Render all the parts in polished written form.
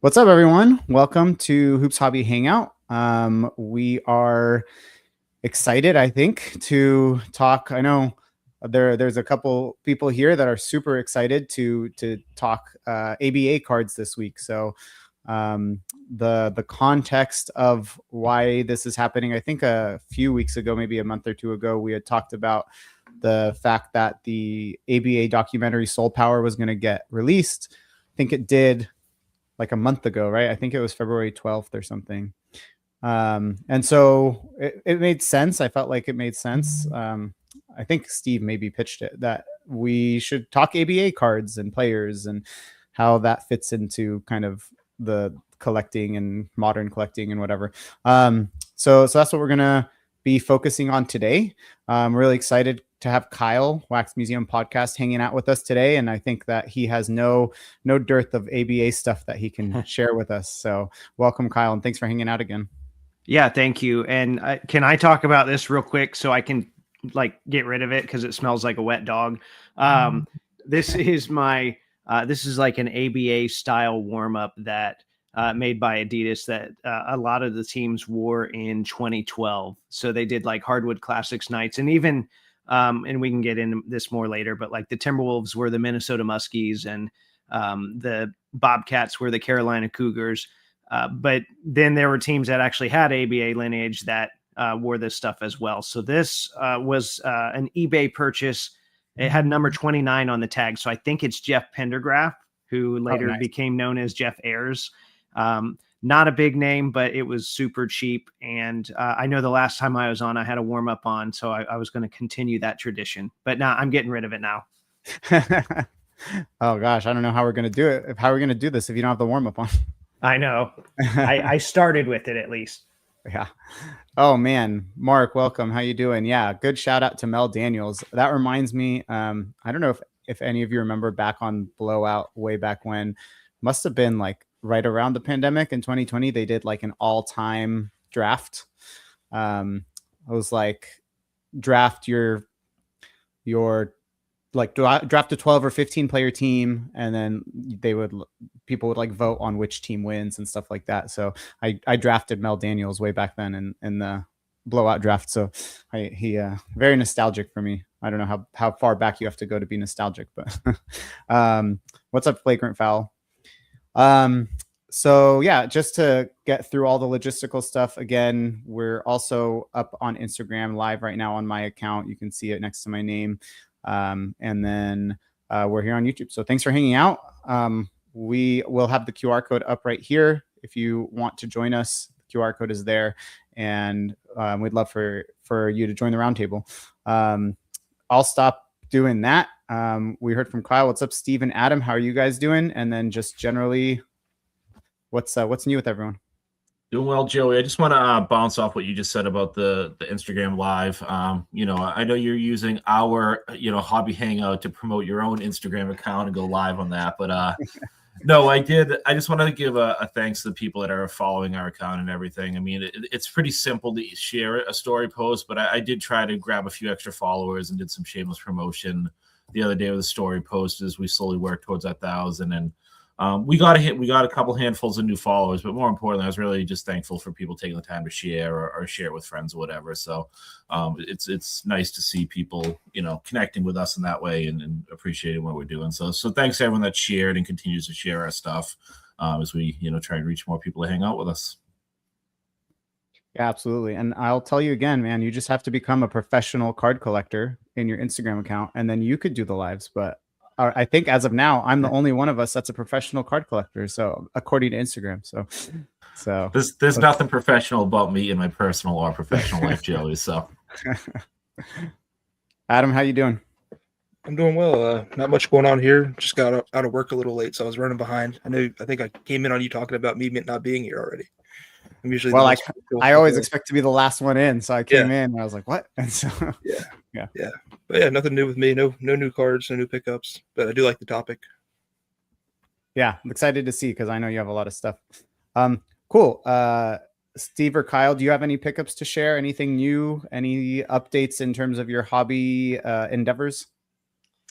What's up, everyone? Welcome to Hoops Hobby Hangout. We are excited, I think, to talk. I know there's a couple people here that are super excited to talk ABA cards this week. So the context of why this is happening, I think a few weeks ago, maybe a month or two ago, we had talked about the fact that the ABA documentary Soul Power was going to get released. I think it did like a month ago, right? I think it was February 12th or something. And so it made sense. I felt like it made sense. I think Steve maybe pitched it that we should talk ABA cards and players and how that fits into kind of the collecting and modern collecting and whatever. So that's what we're going to be focusing on today. I'm really excited to have Kyle, Wax Museum Podcast, hanging out with us today, and I think that he has no dearth of ABA stuff that he can share with us. So welcome, Kyle, and thanks for hanging out again. Yeah, thank you. And can I talk about this real quick so I can like get rid of it because it smells like a wet dog? This is my this is like an ABA style warm up that made by Adidas that a lot of the teams wore in 2012. So they did like Hardwood Classics nights, and even and we can get into this more later, but like the Timberwolves were the Minnesota Muskies, and the Bobcats were the Carolina Cougars. But then there were teams that actually had ABA lineage that wore this stuff as well. So this was an eBay purchase. It had number 29 on the tag. So I think it's Jeff Pendergraph, who later became known as Jeff Ayers. Not a big name, but it was super cheap. And I know the last time I was on, I had a warm up on. So I was going to continue that tradition. But now I'm getting rid of it now. Oh, gosh. I don't know how we're going to do it. How are we going to do this if you don't have the warm up on? I know. I started with it at least. Yeah. Oh man, Mark, welcome. How you doing? Yeah, good shout out to Mel Daniels. That reminds me. I don't know if any of you remember back on Blowout way back when. Must have been like right around the pandemic in 2020. They did like an all-time draft. It was like draft your like draft a 12 or 15 player team, and then people would like vote on which team wins and stuff like that. So I drafted Mel Daniels way back then in the Blowout draft. So he very nostalgic for me. I don't know how far back you have to go to be nostalgic, but what's up, Flagrant Foul? So yeah, just to get through all the logistical stuff again, we're also up on Instagram live right now on my account. You can see it next to my name. And then we're here on YouTube. So thanks for hanging out. We will have the QR code up right here. If you want to join us, the QR code is there. And we'd love for you to join the roundtable. I'll stop doing that. We heard from Kyle. What's up, Steve and Adam? How are you guys doing? And then just generally, what's new with everyone? Doing well, Joey. I just want to bounce off what you just said about the Instagram Live. I know you're using our, Hobby Hangout to promote your own Instagram account and go live on that. But no, I did. I just wanted to give a thanks to the people that are following our account and everything. I mean, it's pretty simple to share a story post, but I did try to grab a few extra followers and did some shameless promotion the other day with a story post as we slowly work towards 1,000. And we got a couple handfuls of new followers, but more importantly, I was really just thankful for people taking the time to share or share it with friends or whatever. So it's nice to see people, connecting with us in that way and appreciating what we're doing. So thanks to everyone that shared and continues to share our stuff as we, try and reach more people to hang out with us. Yeah, absolutely. And I'll tell you again, man, you just have to become a professional card collector in your Instagram account, and then you could do the lives. But I think as of now, I'm the only one of us that's a professional card collector. So according to Instagram, so there's nothing professional about me in my personal or professional life, Joey. So, Adam, how you doing? I'm doing well. Not much going on here. Just got out of work a little late, so I was running behind. I think I came in on you talking about me not being here already. I'm usually I always expect to be the last one in, so I came in and I was like, "What?" And so yeah. But yeah, nothing new with me. No new cards, no new pickups. But I do like the topic. Yeah, I'm excited to see because I know you have a lot of stuff. Cool. Steve or Kyle, do you have any pickups to share? Anything new? Any updates in terms of your hobby endeavors?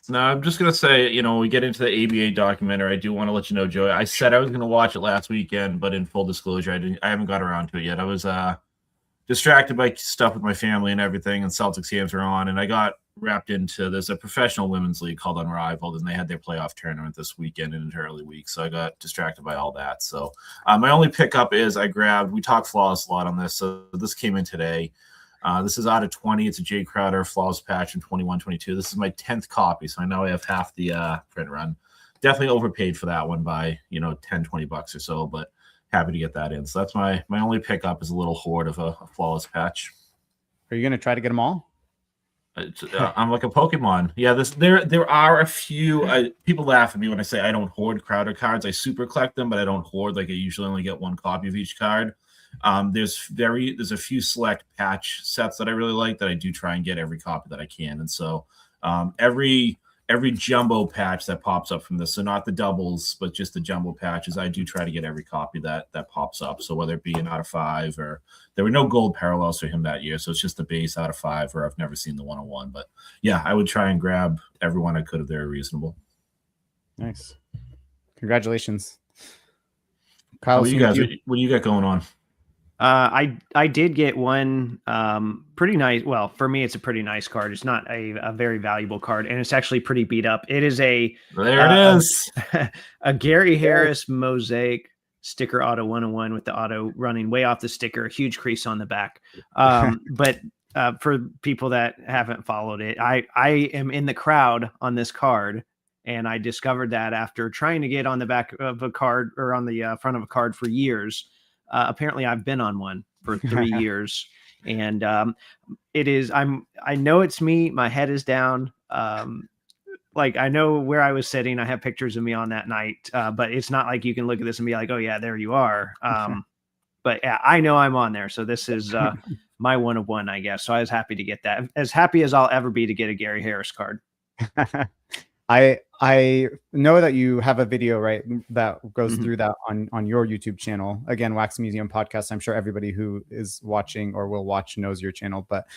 No, I'm just gonna say, when we get into the ABA documentary, I do want to let you know, Joey. I said I was gonna watch it last weekend, but in full disclosure, I haven't got around to it yet. I was distracted by stuff with my family and everything, and Celtics games are on, and I got wrapped into there's a professional women's league called Unrivaled, and they had their playoff tournament this weekend in an early week, so I got distracted by all that. So my only pickup is we talk flawless a lot on this, so this came in today. This is out of 20. It's a Jay Crowder flawless patch in 21-22. This is my 10th copy, so I know I have half the print run. Definitely overpaid for that one by $10-20 or so, but happy to get that in. So that's my only pickup is a little hoard of a flawless patch. Are you gonna try to get them all? I'm like a Pokemon. Yeah, there are a few. People laugh at me when I say I don't hoard Crowder cards. I super collect them, but I don't hoard. Like I usually only get one copy of each card. There's a few select patch sets that I really like that I do try and get every copy that I can. And so every jumbo patch that pops up from this, so not the doubles, but just the jumbo patches, I do try to get every copy that pops up. So whether it be an out of 5 or there were no gold parallels for him that year, so it's just the base out of 5, or I've never seen the 101. But yeah, I would try and grab everyone I could if they're reasonable. Nice, congratulations, Kyle. What do you got going on? I did get one pretty nice. Well, for me, it's a pretty nice card. It's not a very valuable card, and it's actually pretty beat up. It is a Gary Harris mosaic sticker auto 101 with the auto running way off the sticker, a huge crease on the back. But for people that haven't followed it, I am in the crowd on this card. And I discovered that after trying to get on the back of a card or on the front of a card for years. Apparently I've been on one for 3 years, and I know it's me. My head is down. Like I know where I was sitting. I have pictures of me on that night, but it's not like you can look at this and be like, oh yeah, there you are. But yeah, I know I'm on there. So this is my 1 of 1, I guess. So I was happy to get that. As happy as I'll ever be to get a Gary Harris card. I know that you have a video, right, that goes through that on your YouTube channel. Again, Wax Museum Podcast. I'm sure everybody who is watching or will watch knows your channel. But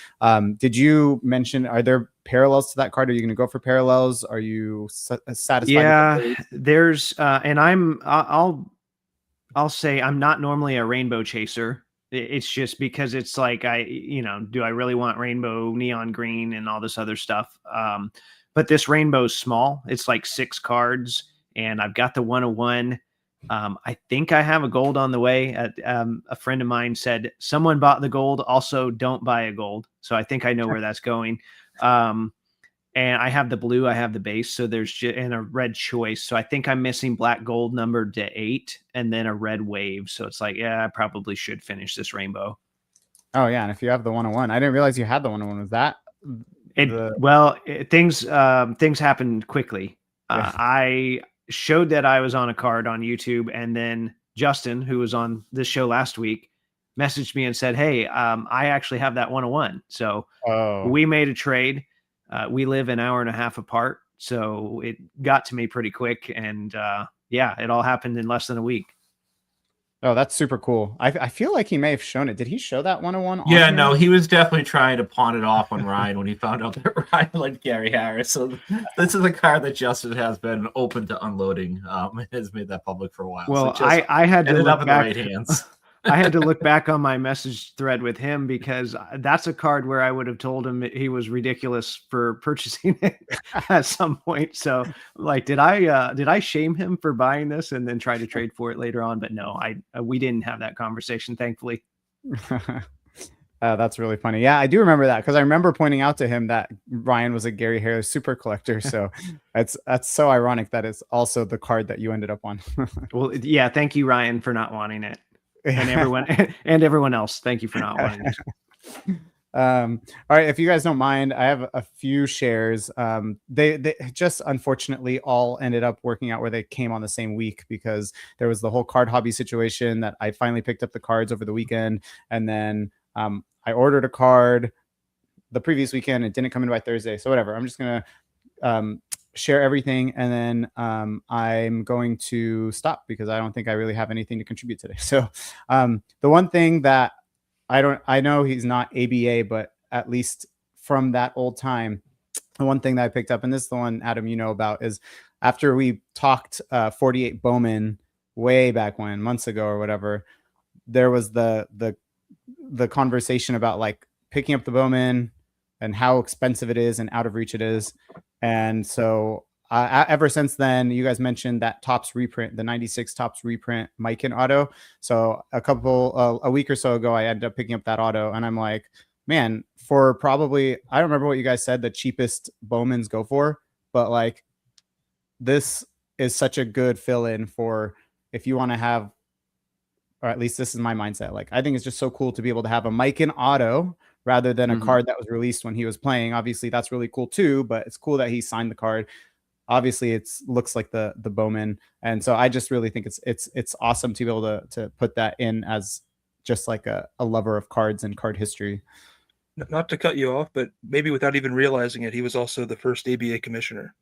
did you mention, are there parallels to that card? Are you going to go for parallels? Are you satisfied? Yeah, there's and I'll say I'm not normally a rainbow chaser. It's just because it's like do I really want rainbow neon green and all this other stuff? But this rainbow's small. It's like 6 cards, and I've got the 101. I think I have a gold on the way. A friend of mine said someone bought the gold. Also, don't buy a gold. So I think I know where that's going. And I have the blue. I have the base. So there's and a red choice. So I think I'm missing black gold numbered to 8, and then a red wave. So it's like, yeah, I probably should finish this rainbow. Oh yeah, and if you have the 101, I didn't realize you had the 101. Was that? Things happened quickly. Yeah. I showed that I was on a card on YouTube, and then Justin, who was on this show last week, messaged me and said, hey, I actually have that 101. So we made a trade. We live an hour and a half apart, so it got to me pretty quick, and it all happened in less than a week. Oh, that's super cool. I feel like he may have shown it. Did he show that 101? Yeah, no, he was definitely trying to pawn it off on Ryan when he found out that Ryan liked Gary Harris. So this is a card that Justin has been open to unloading. Has made that public for a while. Well, so I had to ended up look in back. the right hands. I had to look back on my message thread with him, because that's a card where I would have told him he was ridiculous for purchasing it at some point. So like, did I shame him for buying this and then try to trade for it later on? But no, we didn't have that conversation, thankfully. That's really funny. Yeah, I do remember that, because I remember pointing out to him that Ryan was a Gary Harris super collector. So that's so ironic that it's also the card that you ended up on. Well, yeah, thank you, Ryan, for not wanting it. And everyone else, thank you for not wanting it. All right, if you guys don't mind, I have a few shares. They just unfortunately all ended up working out where they came on the same week, because there was the whole card hobby situation that I finally picked up the cards over the weekend, and then I ordered a card the previous weekend. It didn't come in by Thursday, so whatever. I'm just gonna share everything, and then I'm going to stop, because I don't think I really have anything to contribute today. So the one thing that I know he's not ABA, but at least from that old time, the one thing that I picked up, and this is the one, Adam, you know about, is after we talked 48 Bowman way back when, months ago or whatever, there was the conversation about like picking up the Bowman and how expensive it is and out of reach it is. And so ever since then, you guys mentioned that Topps reprint, the 96 Topps reprint Mikan auto. So a week or so ago, I ended up picking up that auto, and I'm like, man, for probably, I don't remember what you guys said the cheapest Bowmans go for, but like this is such a good fill in for if you want to have, or at least this is my mindset. Like, I think it's just so cool to be able to have a Mikan auto rather than a card that was released when he was playing. Obviously, that's really cool too, but it's cool that he signed the card. Obviously, it looks like the Bowman, and so I just really think it's awesome to be able to put that in as just like a lover of cards and card history. Not to cut you off, but maybe without even realizing it, he was also the first ABA commissioner.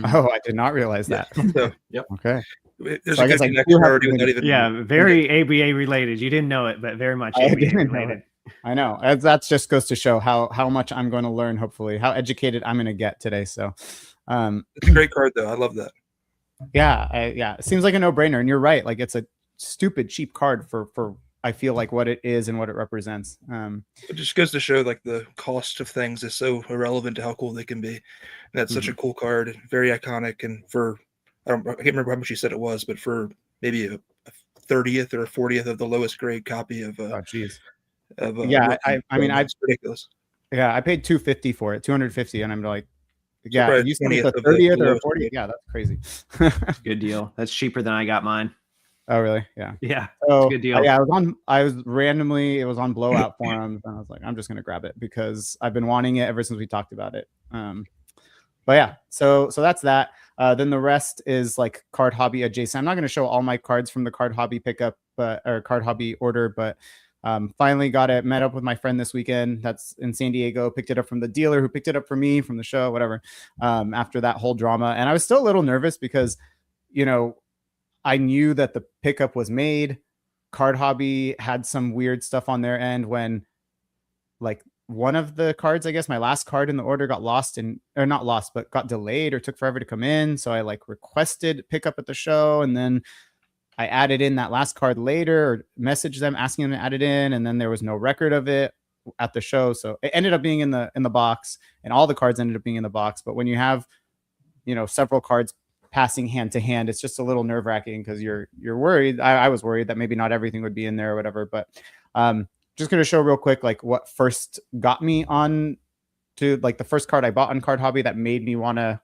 Oh, I did not realize that. So, Yep. Okay. There's So a good connection already without even. Very ABA related. You didn't know it, but very much ABA related. I know. That just goes to show how much I'm going to learn, hopefully, how educated I'm going to get today. So it's a great card, though. I love that. Yeah. It seems like a no-brainer. And you're right. Like, it's a stupid cheap card for I feel like what it is and what it represents. It just goes to show like the cost of things is so irrelevant to how cool they can be. And that's such a cool card, very iconic. And I can't remember how much you said it was, but for maybe a 30th or a 40th of the lowest grade copy of oh geez. I mean, it's ridiculous. Yeah, I paid $250 for it, $250, and I'm like, yeah, So you said it's a 30th or a 40th. Yeah, that's crazy. Good deal. That's cheaper than I got mine. Oh, really? Yeah. Yeah. So, good deal. Yeah, it was on blowout forums, and I was like, I'm just gonna grab it because I've been wanting it ever since we talked about it. But yeah, so that's that. Then the rest is like card hobby adjacent. I'm not gonna show all my cards from the card hobby pickup, or card hobby order, but finally got it. Met up with my friend this weekend. That's in San Diego. Picked it up from the dealer who picked it up for me from the show, whatever. After that whole drama, and I was still a little nervous because, I knew that the pickup was made. Card Hobby had some weird stuff on their end when, like, one of the cards, I guess my last card in the order got lost or not lost, but got delayed or took forever to come in. So I like requested pickup at the show, and then I added in that last card later, or messaged them asking them to add it in, and then there was no record of it at the show. So it ended up being in the box, and all the cards ended up being in the box. But when you have, several cards passing hand to hand, it's just a little nerve-wracking because you're worried. I was worried that maybe not everything would be in there or whatever. But just going to show real quick like what first got me on to like the first card I bought on Card Hobby that made me want to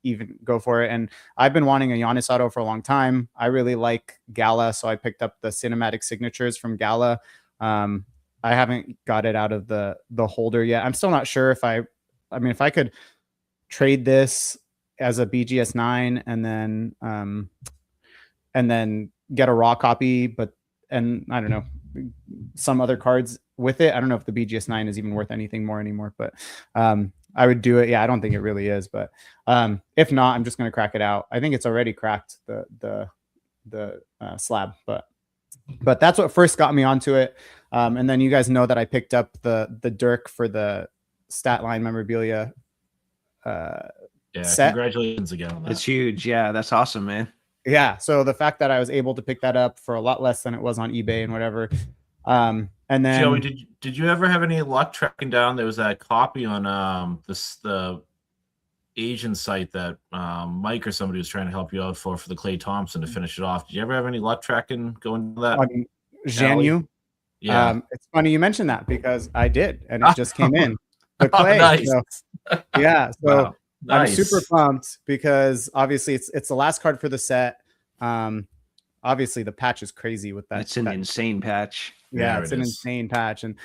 even go for it. And I've been wanting a Giannis auto for a long time. I really like Gala, so I picked up the cinematic signatures from Gala. I haven't got it out of the holder yet. I'm still not sure if I could trade this as a BGS 9 and then get a raw copy, and I don't know, some other cards with it. I don't know if the BGS 9 is even worth anything more anymore, but I would do it. Yeah, I don't think it really is, but if not, I'm just going to crack it out. I think it's already cracked the slab, but that's what first got me onto it. And then you guys know that I picked up the Dirk for the stat line memorabilia set. Congratulations again on that. It's huge. Yeah, that's awesome, man. Yeah, so the fact that I was able to pick that up for a lot less than it was on eBay and whatever. And then Joey, did you ever have any luck tracking down? There was that copy on the Asian site that Mike or somebody was trying to help you out for the Clay Thompson to finish it off. Did you ever have any luck tracking going to that? On Jianyu? Yeah. It's funny you mentioned that because I did, and it just came in. The Clay. Nice. So, yeah. So Wow. Nice. I'm super pumped because obviously it's the last card for the set. Obviously the patch is crazy with that. It's an insane patch. Yeah, it's an insane patch. And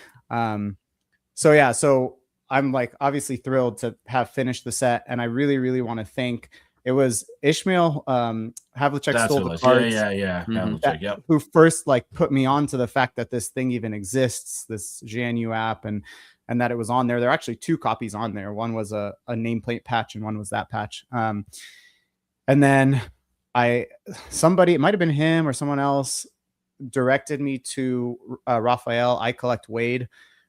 so I'm like obviously thrilled to have finished the set, and I really, really want to thank. It was Ishmael Havlicek stole the cards. Yeah. Havlicek, yep. Who first like put me on to the fact that this thing even exists, this Jianyu app, and that it was on there. There are actually two copies on there. One was a nameplate patch, and one was that patch. And then somebody, it might have been him or someone else, directed me to Raphael, I Collect Wade,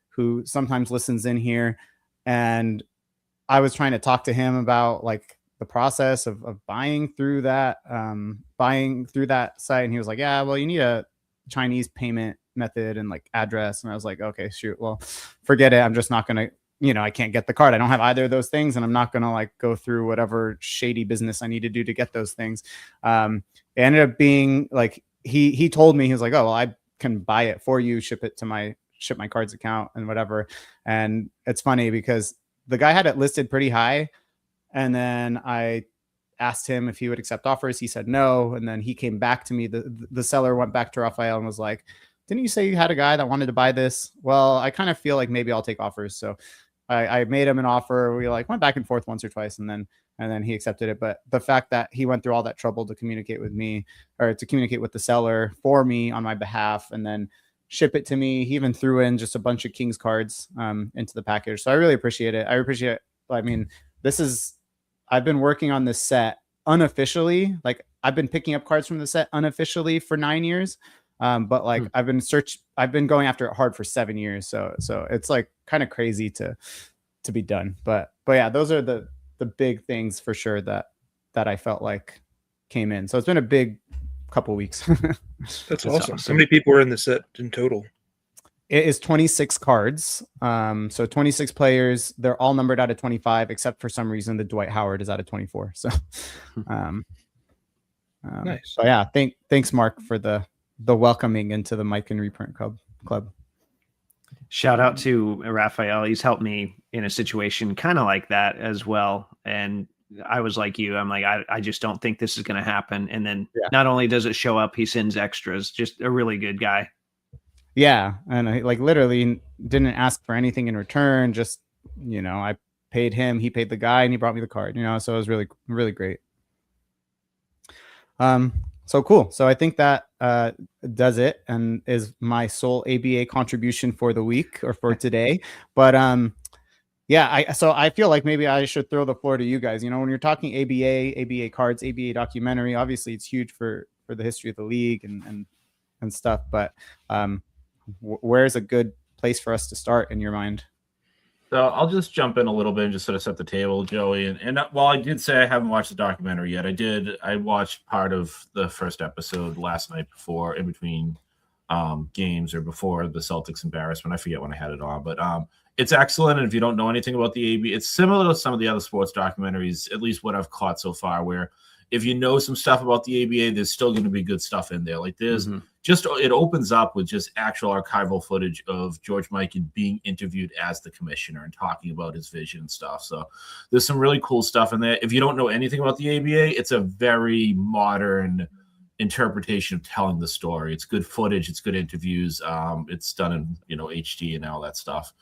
who sometimes listens in here. And I was trying to talk to him about like the process of buying through that site, and he was like, yeah, well, you need a Chinese payment method and like address. And I was like, okay, shoot, well, forget it. I'm just not gonna, I can't get the card. I don't have either of those things, and I'm not gonna like go through whatever shady business I need to do to get those things. It ended up being like he told me, he was like, oh, well, I can buy it for you, ship my cards account and whatever. And it's funny because the guy had it listed pretty high, and then I asked him if he would accept offers. He said no, and then he came back to me. The seller went back to Raphael and was like, didn't you say you had a guy that wanted to buy this? Well, I kind of feel like maybe I'll take offers. So I made him an offer. We like went back and forth once or twice, and then he accepted it. But the fact that he went through all that trouble to communicate with me, or to communicate with the seller for me on my behalf, and then ship it to me. He even threw in just a bunch of Kings cards into the package. So I really appreciate it. I mean, I've been working on this set unofficially. Like I've been picking up cards from the set unofficially for 9 years. But like I've been going after it hard for 7 years. So it's like kind of crazy to be done. But yeah, those are the big things for sure that I felt like came in. So it's been a big couple weeks. That's awesome. How many people are in the set in total? It is 26 cards. So 26 players. They're all numbered out of 25, except for some reason the Dwight Howard is out of 24. So nice. So yeah, thanks Mark for the welcoming into the Mike and Reprint Club. Shout out to Raphael. He's helped me in a situation kind of like that as well. And I was like you, I'm like, I just don't think this is going to happen. And then not only does it show up, he sends extras. Just a really good guy. Yeah. And I like literally didn't ask for anything in return. Just, I paid him, he paid the guy, and he brought me the card, so it was really, really great. So cool. So I think that does it, and is my sole ABA contribution for the week or for today. But so I feel like maybe I should throw the floor to you guys. When you're talking ABA cards, ABA documentary, obviously it's huge for the history of the league and stuff. But where's a good place for us to start in your mind? So I'll just jump in a little bit and just sort of set the table, Joey. And while I did say I haven't watched the documentary yet, I watched part of the first episode last night in between games, or before the Celtics embarrassment. I forget when I had it on, but it's excellent. And if you don't know anything about the ABA, it's similar to some of the other sports documentaries, at least what I've caught so far, where if you know some stuff about the ABA, there's still going to be good stuff in there. Like there's it opens up with just actual archival footage of George Mikan being interviewed as the commissioner and talking about his vision and stuff. So there's some really cool stuff in there. If you don't know anything about the ABA, it's a very modern interpretation of telling the story. It's good footage. It's good interviews. It's done in, HD and all that stuff.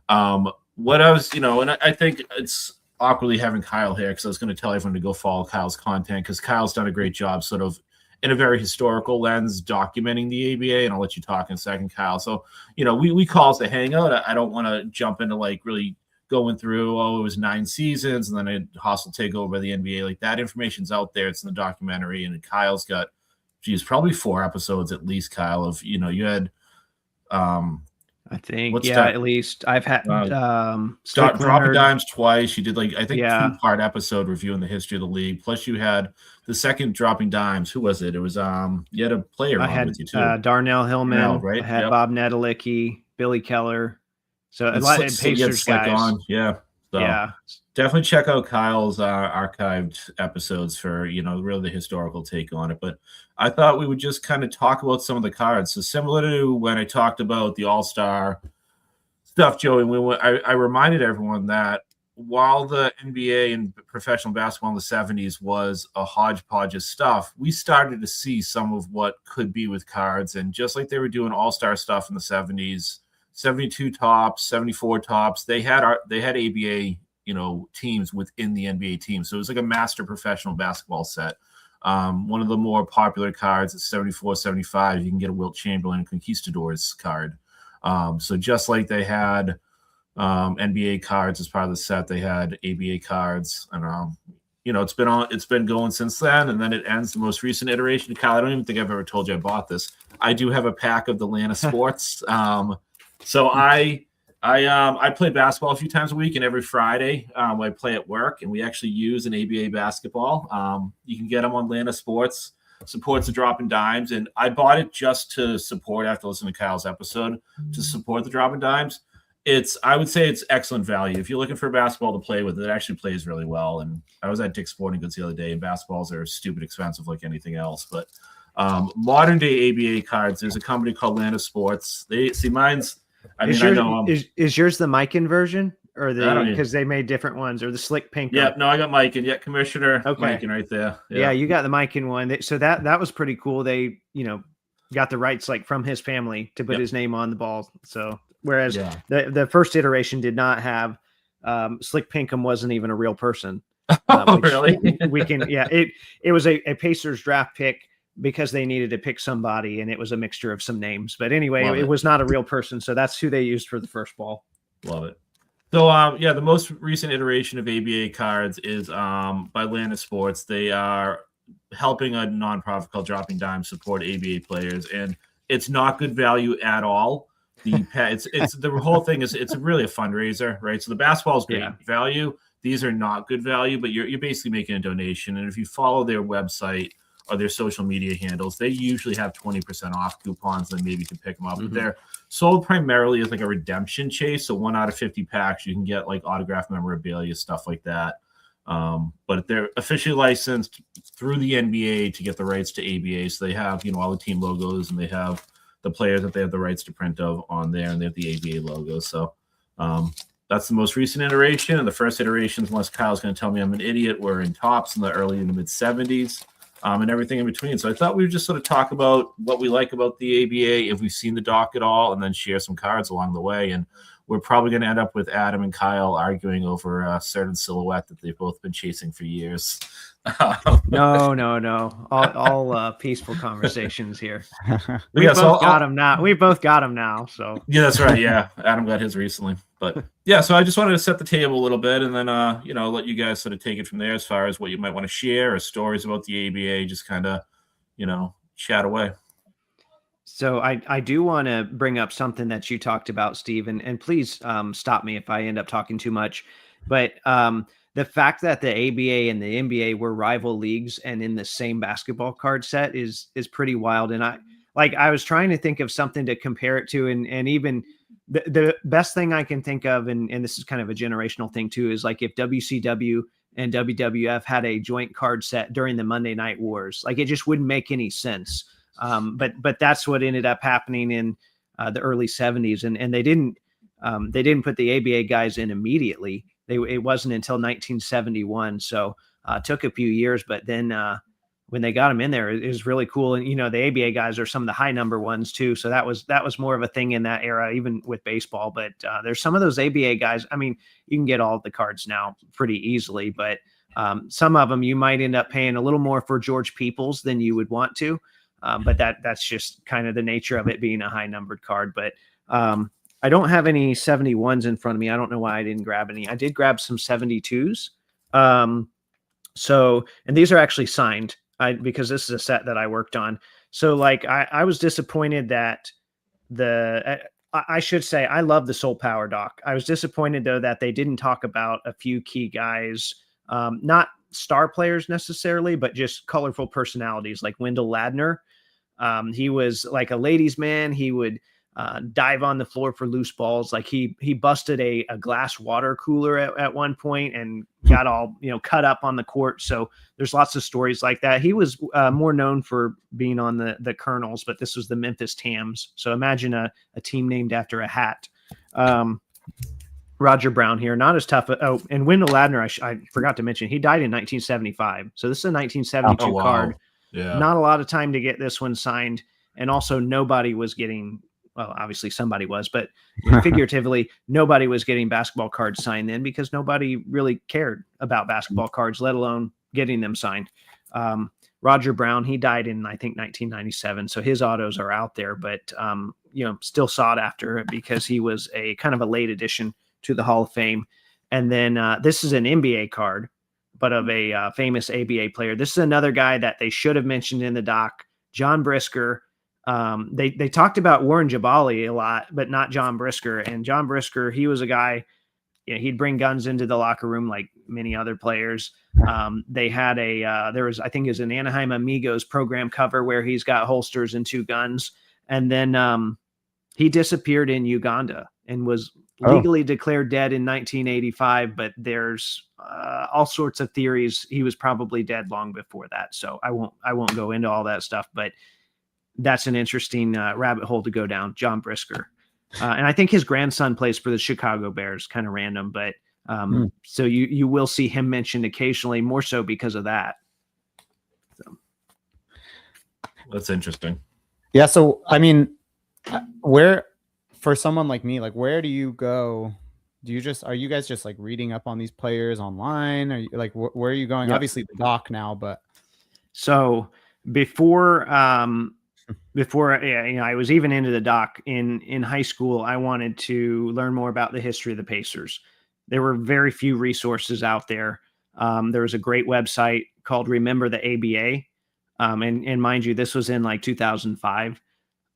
What I was, and I think it's awkwardly having Kyle here, because I was going to tell everyone to go follow Kyle's content, because Kyle's done a great job sort of in a very historical lens documenting the ABA, and I'll let you talk in a second, Kyle. So, we call it the Hangout. I don't want to jump into like really going through, it was 9 seasons and then a hostile takeover by the NBA. Like that information's out there. It's in the documentary, and Kyle's got, probably 4 episodes at least, Kyle, of, you had, I think, at least I've had Dropping Dimes twice. You did I think 2-part episode reviewing the history of the league. Plus you had the second Dropping Dimes. Who was it? It was you had a player with you too. Darnell Hillman, right? I had Bob Nedelicki, Billy Keller. So a lot of Pacers guys. So definitely check out Kyle's archived episodes for, really the historical take on it. But I thought we would just kind of talk about some of the cards. So similar to when I talked about the All-Star stuff, Joey, I reminded everyone that while the NBA and professional basketball in the 70s was a hodgepodge of stuff, we started to see some of what could be with cards. And just like they were doing All-Star stuff in the 70s, 72 tops, 74 tops, they had ABA, teams within the NBA team. So it was like a master professional basketball set. One of the more popular cards is 74, 75. You can get a Wilt Chamberlain Conquistadors card. So just like they had NBA cards as part of the set, they had ABA cards. And it's been going since then, and then it ends the most recent iteration. Kyle, I don't even think I've ever told you I bought this. I do have a pack of the Atlanta Sports. So I I play basketball a few times a week, and every Friday I play at work, and we actually use an ABA basketball. You can get them on Atlanta Sports. Supports the Dropping Dimes, and I bought it just to support after listening to Kyle's episode to support the Dropping Dimes. I would say it's excellent value. If you're looking for basketball to play with, it actually plays really well. And I was at Dick's Sporting Goods the other day, and basketballs are stupid expensive like anything else. But modern day ABA cards, there's a company called Atlanta Sports. They see mine's. Is yours the Mikan version, or because they made different ones, or the Slick Pink? Yeah, no, I got Mikan. Yeah, Commissioner Mikan right there. Yeah, you got the Mikan one. So that was pretty cool. They got the rights like from his family to put his name on the ball. So whereas the first iteration did not have Slick Pinkham wasn't even a real person. Really? It was a Pacers draft pick because they needed to pick somebody, and it was a mixture of some names. But anyway, it was not a real person. So that's who they used for the first ball. Love it. So, the most recent iteration of ABA cards is by Atlanta Sports. They are helping a nonprofit called Dropping Dimes support ABA players, and it's not good value at all. The whole thing is it's really a fundraiser, right? So the basketball is great value. These are not good value, but you're basically making a donation. And if you follow their website or their social media handles, they usually have 20% off coupons, and maybe you can pick them up. But they're sold primarily as like a redemption chase. So 1 out of 50 packs, you can get like autographed memorabilia, stuff like that. But they're officially licensed through the NBA to get the rights to ABA. So they have, all the team logos, and they have the players that they have the rights to print of on there, and they have the ABA logo. So that's the most recent iteration. And the first iterations, unless Kyle's going to tell me I'm an idiot, were in Tops in the early and mid 70s. And everything in between. So I thought we would just sort of talk about what we like about the ABA, if we've seen the doc at all, and then share some cards along the way. And we're probably going to end up with Adam and Kyle arguing over a certain silhouette that they've both been chasing for years. No. All peaceful conversations here. We both got them now. So yeah, that's right. Yeah, Adam got his recently, but yeah. So I just wanted to set the table a little bit, and then let you guys sort of take it from there as far as what you might want to share or stories about the ABA. Just kind of chat away. So I do want to bring up something that you talked about, Steve, and please stop me if I end up talking too much, but the fact that the ABA and the NBA were rival leagues and in the same basketball card set is pretty wild. And I was trying to think of something to compare it to, and even the best thing I can think of, and this is kind of a generational thing too, is like if WCW and WWF had a joint card set during the Monday Night Wars, like it just wouldn't make any sense. But that's what ended up happening in the early 70s, and they didn't put the ABA guys in immediately. It wasn't until 1971, so it took a few years. But then when they got them in there, it was really cool. And the ABA guys are some of the high number ones too, so that was more of a thing in that era, even with baseball. But there's some of those ABA guys. I mean, you can get all of the cards now pretty easily, but some of them you might end up paying a little more for George Peoples than you would want to. But that's just kind of the nature of it being a high numbered card. But I don't have any 71s in front of me. I don't know why I didn't grab any. I did grab some 72s. And these are actually signed because this is a set that I worked on. So like I was disappointed that I should say I love the Soul Power doc. I was disappointed though that they didn't talk about a few key guys, not star players necessarily, but just colorful personalities like Wendell Ladner. He was like a ladies' man. He would dive on the floor for loose balls. Like he busted a glass water cooler at one point and got all cut up on the court. So there's lots of stories like that. He was more known for being on the Colonels, but this was the Memphis Tams. So imagine a team named after a hat. Roger Brown here, not as tough. Oh, and Wendell Ladner, I forgot to mention, he died in 1975. So this is a 1972 card. Yeah. Not a lot of time to get this one signed. And also nobody was getting, well, obviously somebody was, but figuratively, nobody was getting basketball cards signed then because nobody really cared about basketball cards, let alone getting them signed. Roger Brown, he died in, I think, 1997. So his autos are out there, but, still sought after because he was a kind of a late addition to the Hall of Fame. And then this is an NBA card, but of a famous ABA player. This is another guy that they should have mentioned in the doc, John Brisker. They talked about Warren Jabali a lot, but not John Brisker. And John Brisker, he was a guy, he'd bring guns into the locker room like many other players. They had there was, I think it was an Anaheim Amigos program cover where he's got holsters and 2 guns. And then he disappeared in Uganda and was legally declared dead in 1985. But there's all sorts of theories. He was probably dead long before that. So I won't go into all that stuff, but that's an interesting rabbit hole to go down. John Brisker. And I think his grandson plays for the Chicago Bears, kind of random, but so you will see him mentioned occasionally, more so because of that. So. That's interesting. Yeah. So, I mean, where, for someone like me, like, where do you go? Are you guys just like reading up on these players online? Are you like, where are you going? Yep. Obviously the doc now, but. So before I was even into the doc in high school, I wanted to learn more about the history of the Pacers. There were very few resources out there. There was a great website called Remember the ABA. And mind you, this was in like 2005.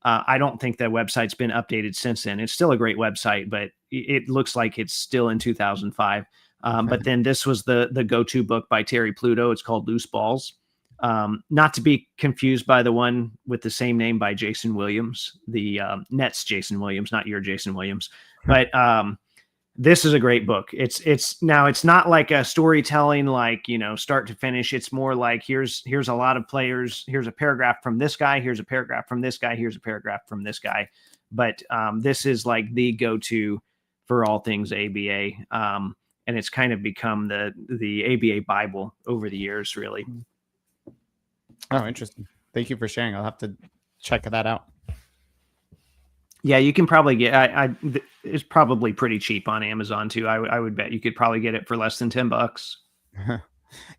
I don't think that website's been updated since then. It's still a great website, but it looks like it's still in 2005. But then this was the go-to book by Terry Pluto. It's called Loose Balls. Not to be confused by the one with the same name by Jason Williams, the Nets Jason Williams, not your Jason Williams. But this is a great book. It's not like a storytelling, like, start to finish. It's more like here's a lot of players. Here's a paragraph from this guy. Here's a paragraph from this guy. Here's a paragraph from this guy. But this is like the go-to for all things ABA. And it's kind of become the ABA Bible over the years, really. Oh, interesting. Thank you for sharing. I'll have to check that out. Yeah, you can probably get. It's probably pretty cheap on Amazon too. I would bet you could probably get it for less than $10.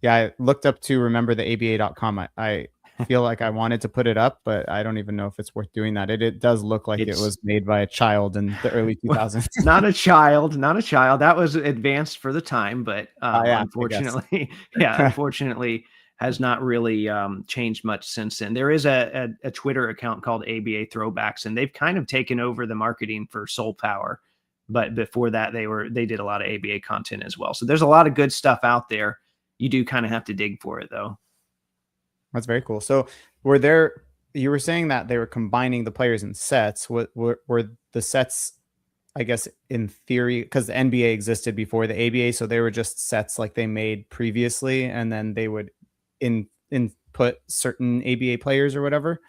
Yeah, I looked up to remember the ABA.com. I feel like I wanted to put it up, but I don't even know if it's worth doing that. It does look like it was made by a child in the early 2000s. Not a child. That was advanced for the time, but unfortunately, unfortunately, has not really changed much since then. There is a Twitter account called ABA Throwbacks, and they've kind of taken over the marketing for Soul Power. But before that, they did a lot of ABA content as well. So there's a lot of good stuff out there. You do kind of have to dig for it, though. That's very cool. So you were saying that they were combining the players in sets. Were the sets, I guess, in theory, because the NBA existed before the ABA, so they were just sets like they made previously, and then they would input certain ABA players or whatever?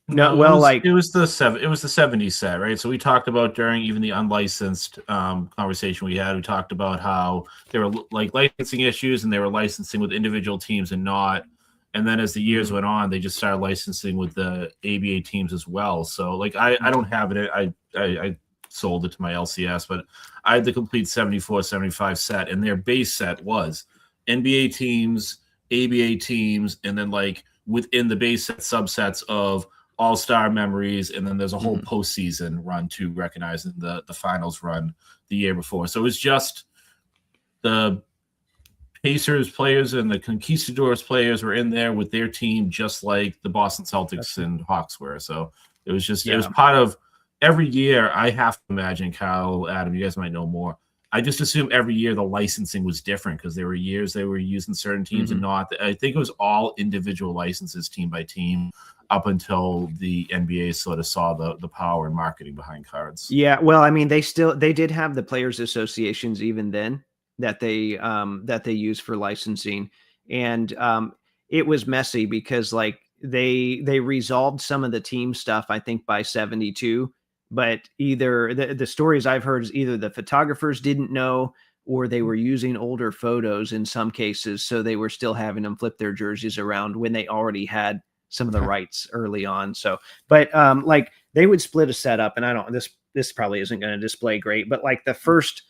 No, well, it was the 70s set, right? So we talked about during even the unlicensed conversation we had, we talked about how there were like licensing issues and they were licensing with individual teams and not. And then as the years went on, they just started licensing with the ABA teams as well. So like I don't have it. I sold it to my LCS, but I had the complete 74-75 set, and their base set was NBA teams, ABA teams, and then like within the base set subsets of all-star memories, and then there's a whole postseason run to recognizing the finals run the year before. So it was just the Pacers players and the Conquistadors players were in there with their team, just like the Boston Celtics and Hawks were. So it was just it was part of every year. I have to imagine, Kyle, Adam, you guys might know more. I just assume every year the licensing was different because there were years they were using certain teams and not. I think it was all individual licenses, team by team, up until the NBA sort of saw the power and marketing behind cards. Yeah, well, I mean, they did have the players' associations even then that they use for licensing, and it was messy because like they resolved some of the team stuff, I think, by 72. But either the stories I've heard is either the photographers didn't know or they were using older photos in some cases. So they were still having them flip their jerseys around when they already had some of the rights early on. So, but like they would split a setup, and this probably isn't going to display great, but like the first,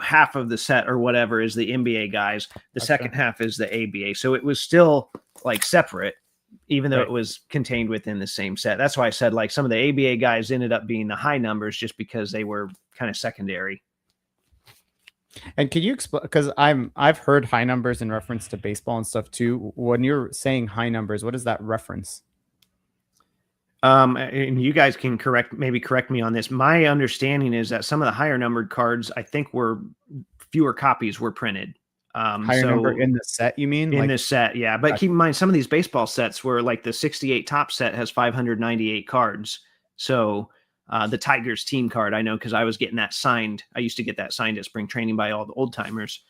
half of the set or whatever is the NBA guys. The second half is the ABA. So it was still like separate, even though it was contained within the same set. That's why I said like some of the ABA guys ended up being the high numbers just because they were kind of secondary. And can you explain, because I've heard high numbers in reference to baseball and stuff too. When you're saying high numbers, what is that reference? And you guys can correct me on this. My understanding is that some of the higher numbered cards, I think, were fewer copies were printed. Higher number in the set, you mean? In this set, yeah. But keep in mind, some of these baseball sets were like the 68 top set has 598 cards. So the Tigers team card, I know because I was getting that signed. I used to get that signed at spring training by all the old timers.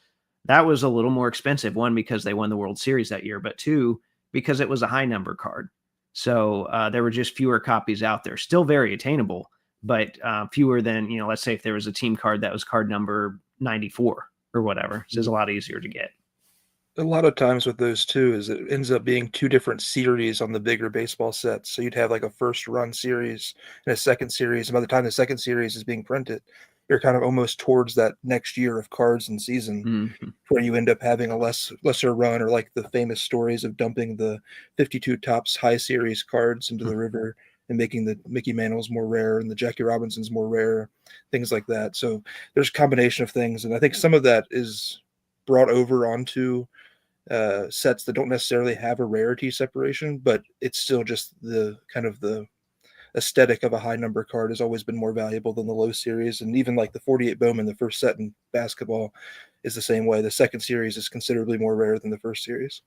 That was a little more expensive. One, because they won the World Series that year, but two, because it was a high number card. So there were just fewer copies out there. Still very attainable, but fewer than, let's say if there was a team card that was card number 94 or whatever. It's just a lot easier to get. A lot of times with those too is it ends up being two different series on the bigger baseball sets. So you'd have like a first run series and a second series. And by the time the second series is being printed, you're kind of almost towards that next year of cards and season where you end up having a lesser run, or like the famous stories of dumping the 52 tops high series cards into the river and making the Mickey Mantles more rare and the Jackie Robinsons more rare, things like that. So there's a combination of things. And I think some of that is brought over onto sets that don't necessarily have a rarity separation, but it's still just the kind of the aesthetic of a high number card has always been more valuable than the low series. And even like the 48 Bowman, the first set in basketball, is the same way. The second series is considerably more rare than the first series.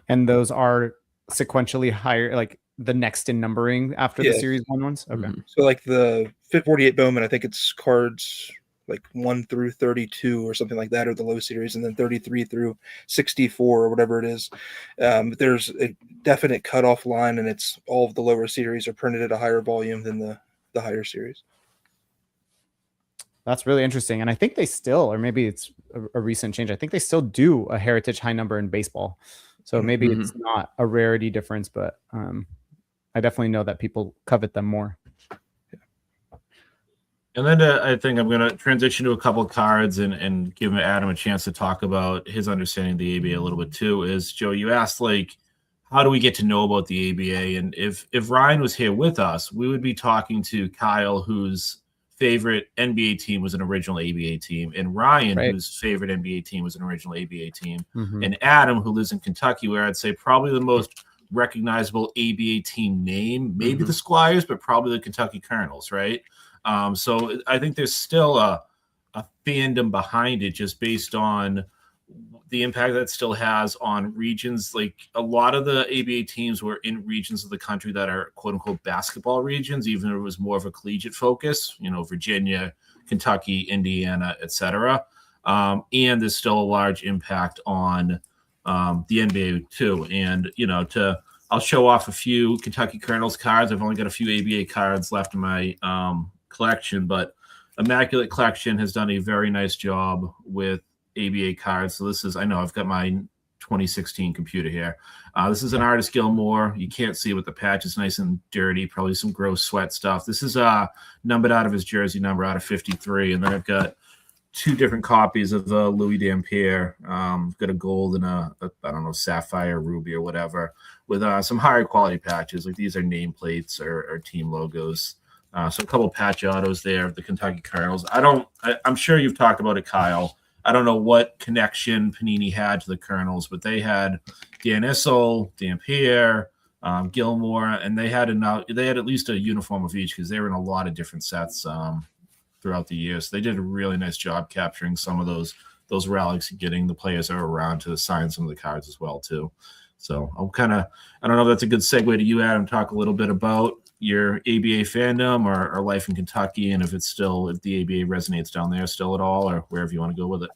And those are sequentially higher, like the next in numbering after the series one ones. Okay. So like the 48 Bowman, I think it's cards like 1 through 32 or something like that, or the low series, and then 33 through 64 or whatever it is. There's a definite cutoff line, and it's all of the lower series are printed at a higher volume than the higher series. That's really interesting. And I think they still, or maybe it's a recent change, I think they still do a heritage high number in baseball. So maybe it's not a rarity difference, but I definitely know that people covet them more. And then I think I'm going to transition to a couple of cards and give Adam a chance to talk about his understanding of the ABA a little bit too. Is, Joe, you asked, like, how do we get to know about the ABA? And if Ryan was here with us, we would be talking to Kyle, whose favorite NBA team was an original ABA team, and Ryan, whose favorite NBA team was an original ABA team, and Adam, who lives in Kentucky, where I'd say probably the most recognizable ABA team name, maybe the Squires, but probably the Kentucky Colonels, right? So I think there's still a fandom behind it, just based on the impact that still has on regions. Like, a lot of the ABA teams were in regions of the country that are quote unquote basketball regions, even if it was more of a collegiate focus, Virginia, Kentucky, Indiana, etc. And there's still a large impact on the NBA too. And, I'll show off a few Kentucky Colonels cards. I've only got a few ABA cards left in my collection, but Immaculate Collection has done a very nice job with ABA cards. So this is, I know I've got my 2016 computer here. This is an Artist Gilmore. You can't see it with the patch. It's nice and dirty, probably some gross sweat stuff. This is numbered out of his jersey number out of 53. And then I've got two different copies of the Louis Dampier. Got a gold and a I don't know, sapphire, ruby or whatever, with some higher quality patches. Like, these are nameplates or team logos. So a couple patch autos there of the Kentucky Colonels. I'm sure you've talked about it, Kyle. I don't know what connection Panini had to the Colonels, but they had Dan Issel, Dampier, Gilmore, and they had at least a uniform of each, because they were in a lot of different sets throughout the years. So they did a really nice job capturing some of those relics and getting the players that were around to sign some of the cards as well too. So I don't know if that's a good segue to you, Adam, talk a little bit about your ABA fandom or life in Kentucky, and if the ABA resonates down there still at all, or wherever you want to go with it.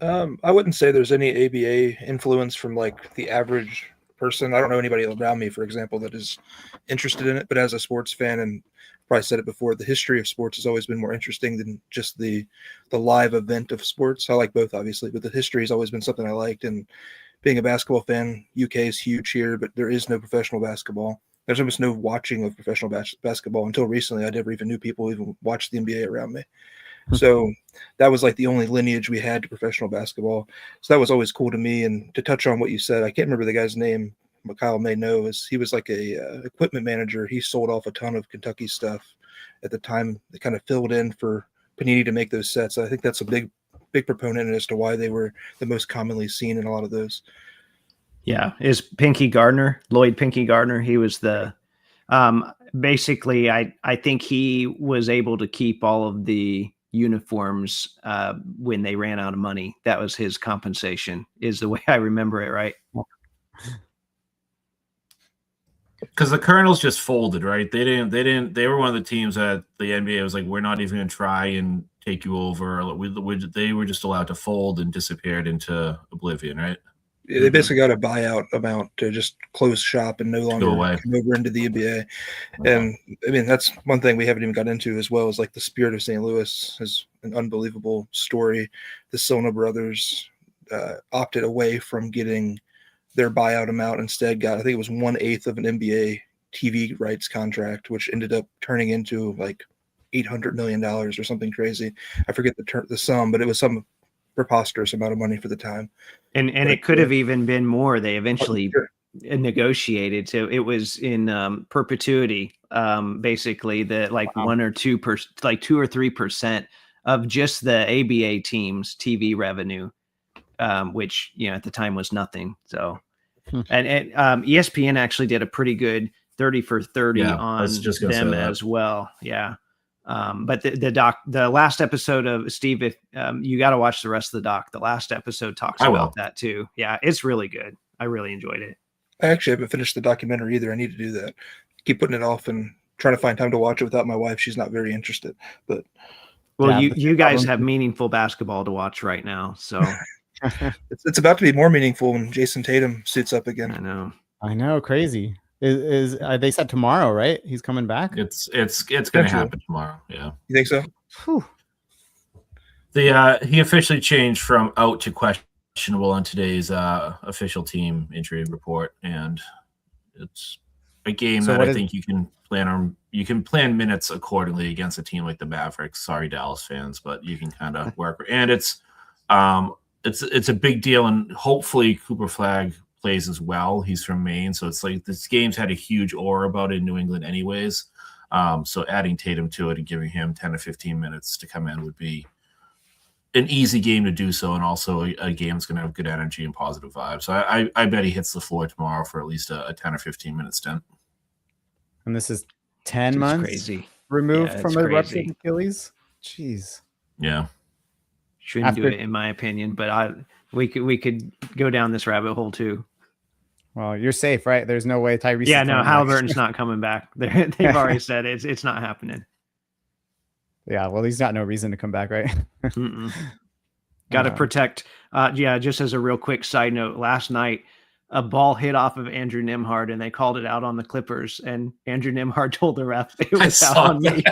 I wouldn't say there's any ABA influence from like the average person. I don't know anybody around me, for example, that is interested in it, but as a sports fan, and probably said it before, the history of sports has always been more interesting than just the live event of sports. I like both, obviously, but the history has always been something I liked. And being a basketball fan, UK is huge here, but there is no professional basketball. There's almost no watching of professional basketball. Until recently, I never even knew people even watched the NBA around me. So that was like the only lineage we had to professional basketball. So that was always cool to me. And to touch on what you said, I can't remember the guy's name, but Kyle may know, is he was like a equipment manager. He sold off a ton of Kentucky stuff at the time. They kind of filled in for Panini to make those sets. I think that's a big proponent as to why they were the most commonly seen in a lot of those. Yeah, is Lloyd Pinky Gardner. He was the Basically, I think he was able to keep all of the uniforms when they ran out of money. That was his compensation, is the way I remember it, right? Because the Colonels just folded, right? They were one of the teams that the NBA was like, we're not even going to try and take you over. They were just allowed to fold and disappeared into oblivion, right? Yeah, they basically got a buyout amount to just close shop and no longer away. come over into the NBA. And I mean, that's one thing we haven't even got into as well, is like the Spirit of St. Louis is an unbelievable story. The Sona brothers opted away from getting their buyout amount, instead got, I think it was 1/8 of an NBA TV rights contract, which ended up turning into like $800 million or something crazy. I forget the sum, but it was some preposterous amount of money for the time. And it could have even been more. They eventually negotiated, so it was in perpetuity. Basically, the like 1 or 2%, like 2 or 3% of just the ABA team's TV revenue, which at the time was nothing. So, and ESPN actually did a pretty good 30 for 30 on them as well. Yeah. But the last episode of Steve, if you got to watch the rest of the doc. The last episode talks about that too. Yeah, it's really good. I really enjoyed it. I actually haven't finished the documentary either. I need to do that. Keep putting it off and trying to find time to watch it without my wife. She's not very interested. But you guys have meaningful basketball to watch right now, so it's about to be more meaningful when Jason Tatum suits up again. I know, crazy. Is they said tomorrow, right? He's coming back. It's going to happen tomorrow. Yeah. You think so? Whew. He officially changed from out to questionable on today's official team injury report, and it's a game that I think you can plan on. You can plan minutes accordingly against a team like the Mavericks. Sorry, Dallas fans, but you can kind of work. And it's a big deal, and hopefully Cooper Flagg plays as well. He's from Maine, so it's like this game's had a huge aura about it in New England anyways. So adding Tatum to it and giving him 10 to 15 minutes to come in would be an easy game to do so, and also a game that's going to have good energy and positive vibes. So I bet he hits the floor tomorrow for at least a 10 or 15 minute stint. And this is 10 months removed from a ruptured Achilles. Jeez. Yeah. Shouldn't do it, in my opinion, but we could go down this rabbit hole too. Well, you're safe, right? There's no way Tyrese. Yeah, no, Halliburton's not coming back. They've already said it's not happening. Yeah, well, he's got no reason to come back, right? Got to protect. Just as a real quick side note, last night a ball hit off of Andrew Nembhard, and they called it out on the Clippers. And Andrew Nembhard told the ref it was out on me.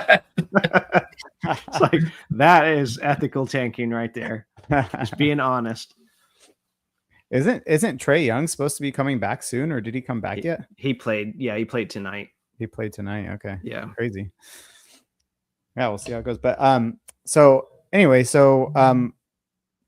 It's like, that is ethical tanking right there. Just being honest. Isn't Trae Young supposed to be coming back soon, or did he come back yet? He played. Yeah, he played tonight. He played tonight. Okay. Yeah. Crazy. Yeah, we'll see how it goes. But so anyway, Kyle,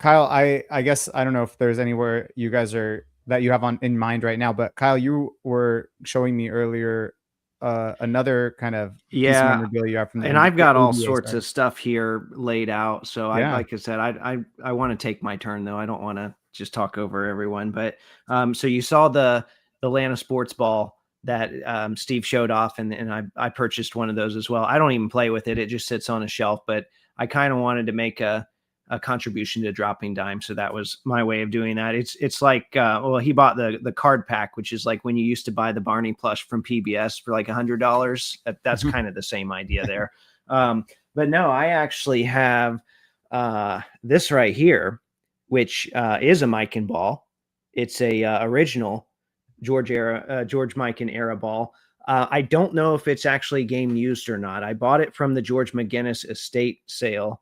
I guess I don't know if there's anywhere you guys are that you have in mind right now, but Kyle, you were showing me earlier another kind of piece of memorabilia from and I've got all sorts of stuff here laid out. So like I said, I want to take my turn though. I don't want to just talk over everyone, but so you saw the Atlanta sports ball that Steve showed off, and I purchased one of those as well. I don't even play with it. It just sits on a shelf, but I kind of wanted to make a contribution to Dropping Dime. So that was my way of doing that. It's like, he bought the card pack, which is like when you used to buy the Barney plush from PBS for like $100. That's kind of the same idea there. But no, I actually have this right here, which is a Mikan ball. It's a original George Mikan era ball. I don't know if it's actually game used or not. I bought it from the George McGinnis estate sale.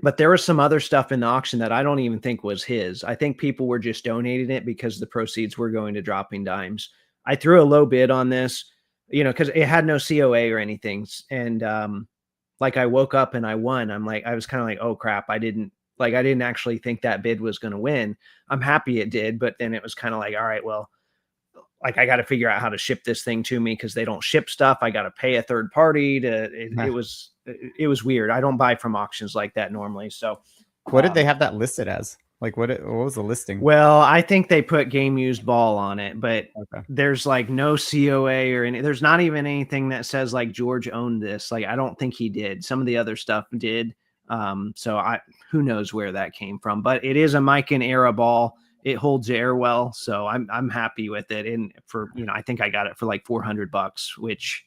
But there was some other stuff in the auction that I don't even think was his. I think people were just donating it because the proceeds were going to Dropping Dimes. I threw a low bid on this, because it had no COA or anything. And I woke up and I won. I was kind of like, oh crap, I didn't actually think that bid was going to win. I'm happy it did, but then it was kind of like, all right, well, I got to figure out how to ship this thing to me because they don't ship stuff. I got to pay a third party it was weird. I don't buy from auctions like that normally. So what did they have that listed as? Like what was the listing? Well, I think they put game used ball on it, but Okay. there's like no COA or any, there's not even anything that says like George owned this. Like, I don't think he did. Some of the other stuff did. So who knows where that came from, but it is a Mikan era ball. It holds air well. So I'm happy with it. And I think I got it for like $400, which,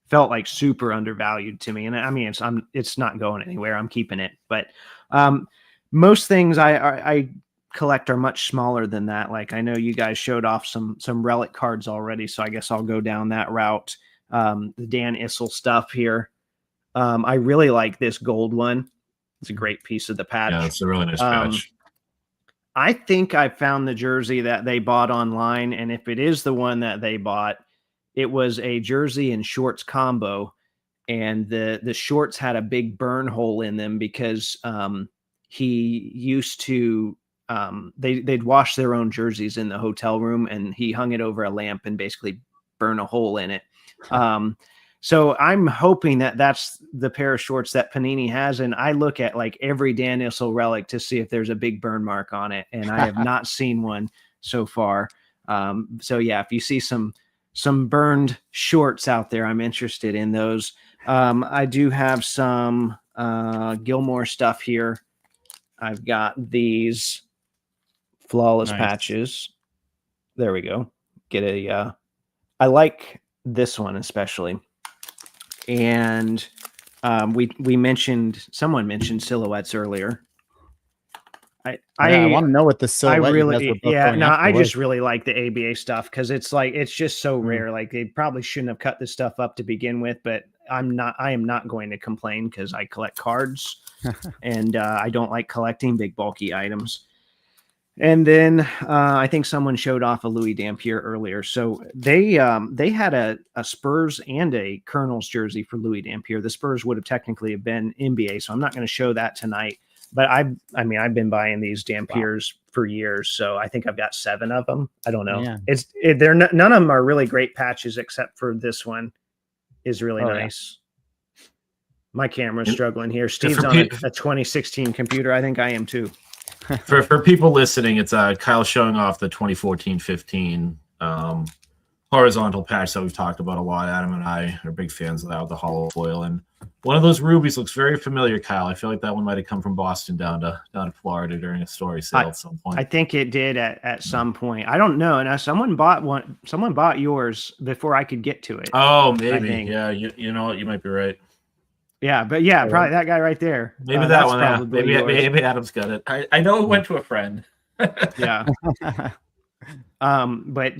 felt like super undervalued to me. And I mean, it's not going anywhere. I'm keeping it, but, most things I collect are much smaller than that. Like, I know you guys showed off some relic cards already, so I guess I'll go down that route. The Dan Issel stuff here. I really like this gold one. It's a great piece of the patch. Yeah, it's a really nice patch. I think I found the jersey that they bought online, and if it is the one that they bought, it was a jersey and shorts combo, and the shorts had a big burn hole in them because he used to they'd wash their own jerseys in the hotel room, and he hung it over a lamp and basically burn a hole in it. So I'm hoping that that's the pair of shorts that Panini has, and I look at like every Dan Issel relic to see if there's a big burn mark on it, and I have not seen one so far. So yeah, if you see some burned shorts out there, I'm interested in those. I do have some Gilmore stuff here. I've got these flawless patches. There we go. I like this one especially. And someone mentioned silhouettes earlier. I want to know what the silhouette. I just really like the ABA stuff because it's just so rare. Like, they probably shouldn't have cut this stuff up to begin with, but I am not going to complain because I collect cards and I don't like collecting big bulky items. And then I think someone showed off a Louis Dampier earlier. So they had a Spurs and a Colonels jersey for Louis Dampier. The Spurs would have technically been NBA, so I'm not going to show that tonight. But I mean, I've been buying these Dampiers for years, so I think I've got 7 of them. I don't know. Yeah. None of them are really great patches, except for this one is really nice. Yeah. My camera's struggling here. Steve's on a 2016 computer. I think I am too. For people listening, it's Kyle showing off the 2014-15 horizontal patch that we've talked about a lot. Adam and I are big fans of that with the hollow foil, and one of those rubies looks very familiar, Kyle. I feel like that one might have come from Boston down to Florida during a story sale at some point. I think it did at some point. I don't know. Now someone bought yours before I could get to it. Oh, maybe. Yeah, you know what? You might be right. Yeah, but yeah, probably that guy right there. Maybe that one. Yeah. Maybe Adam's got it. I know it went to a friend. Yeah. But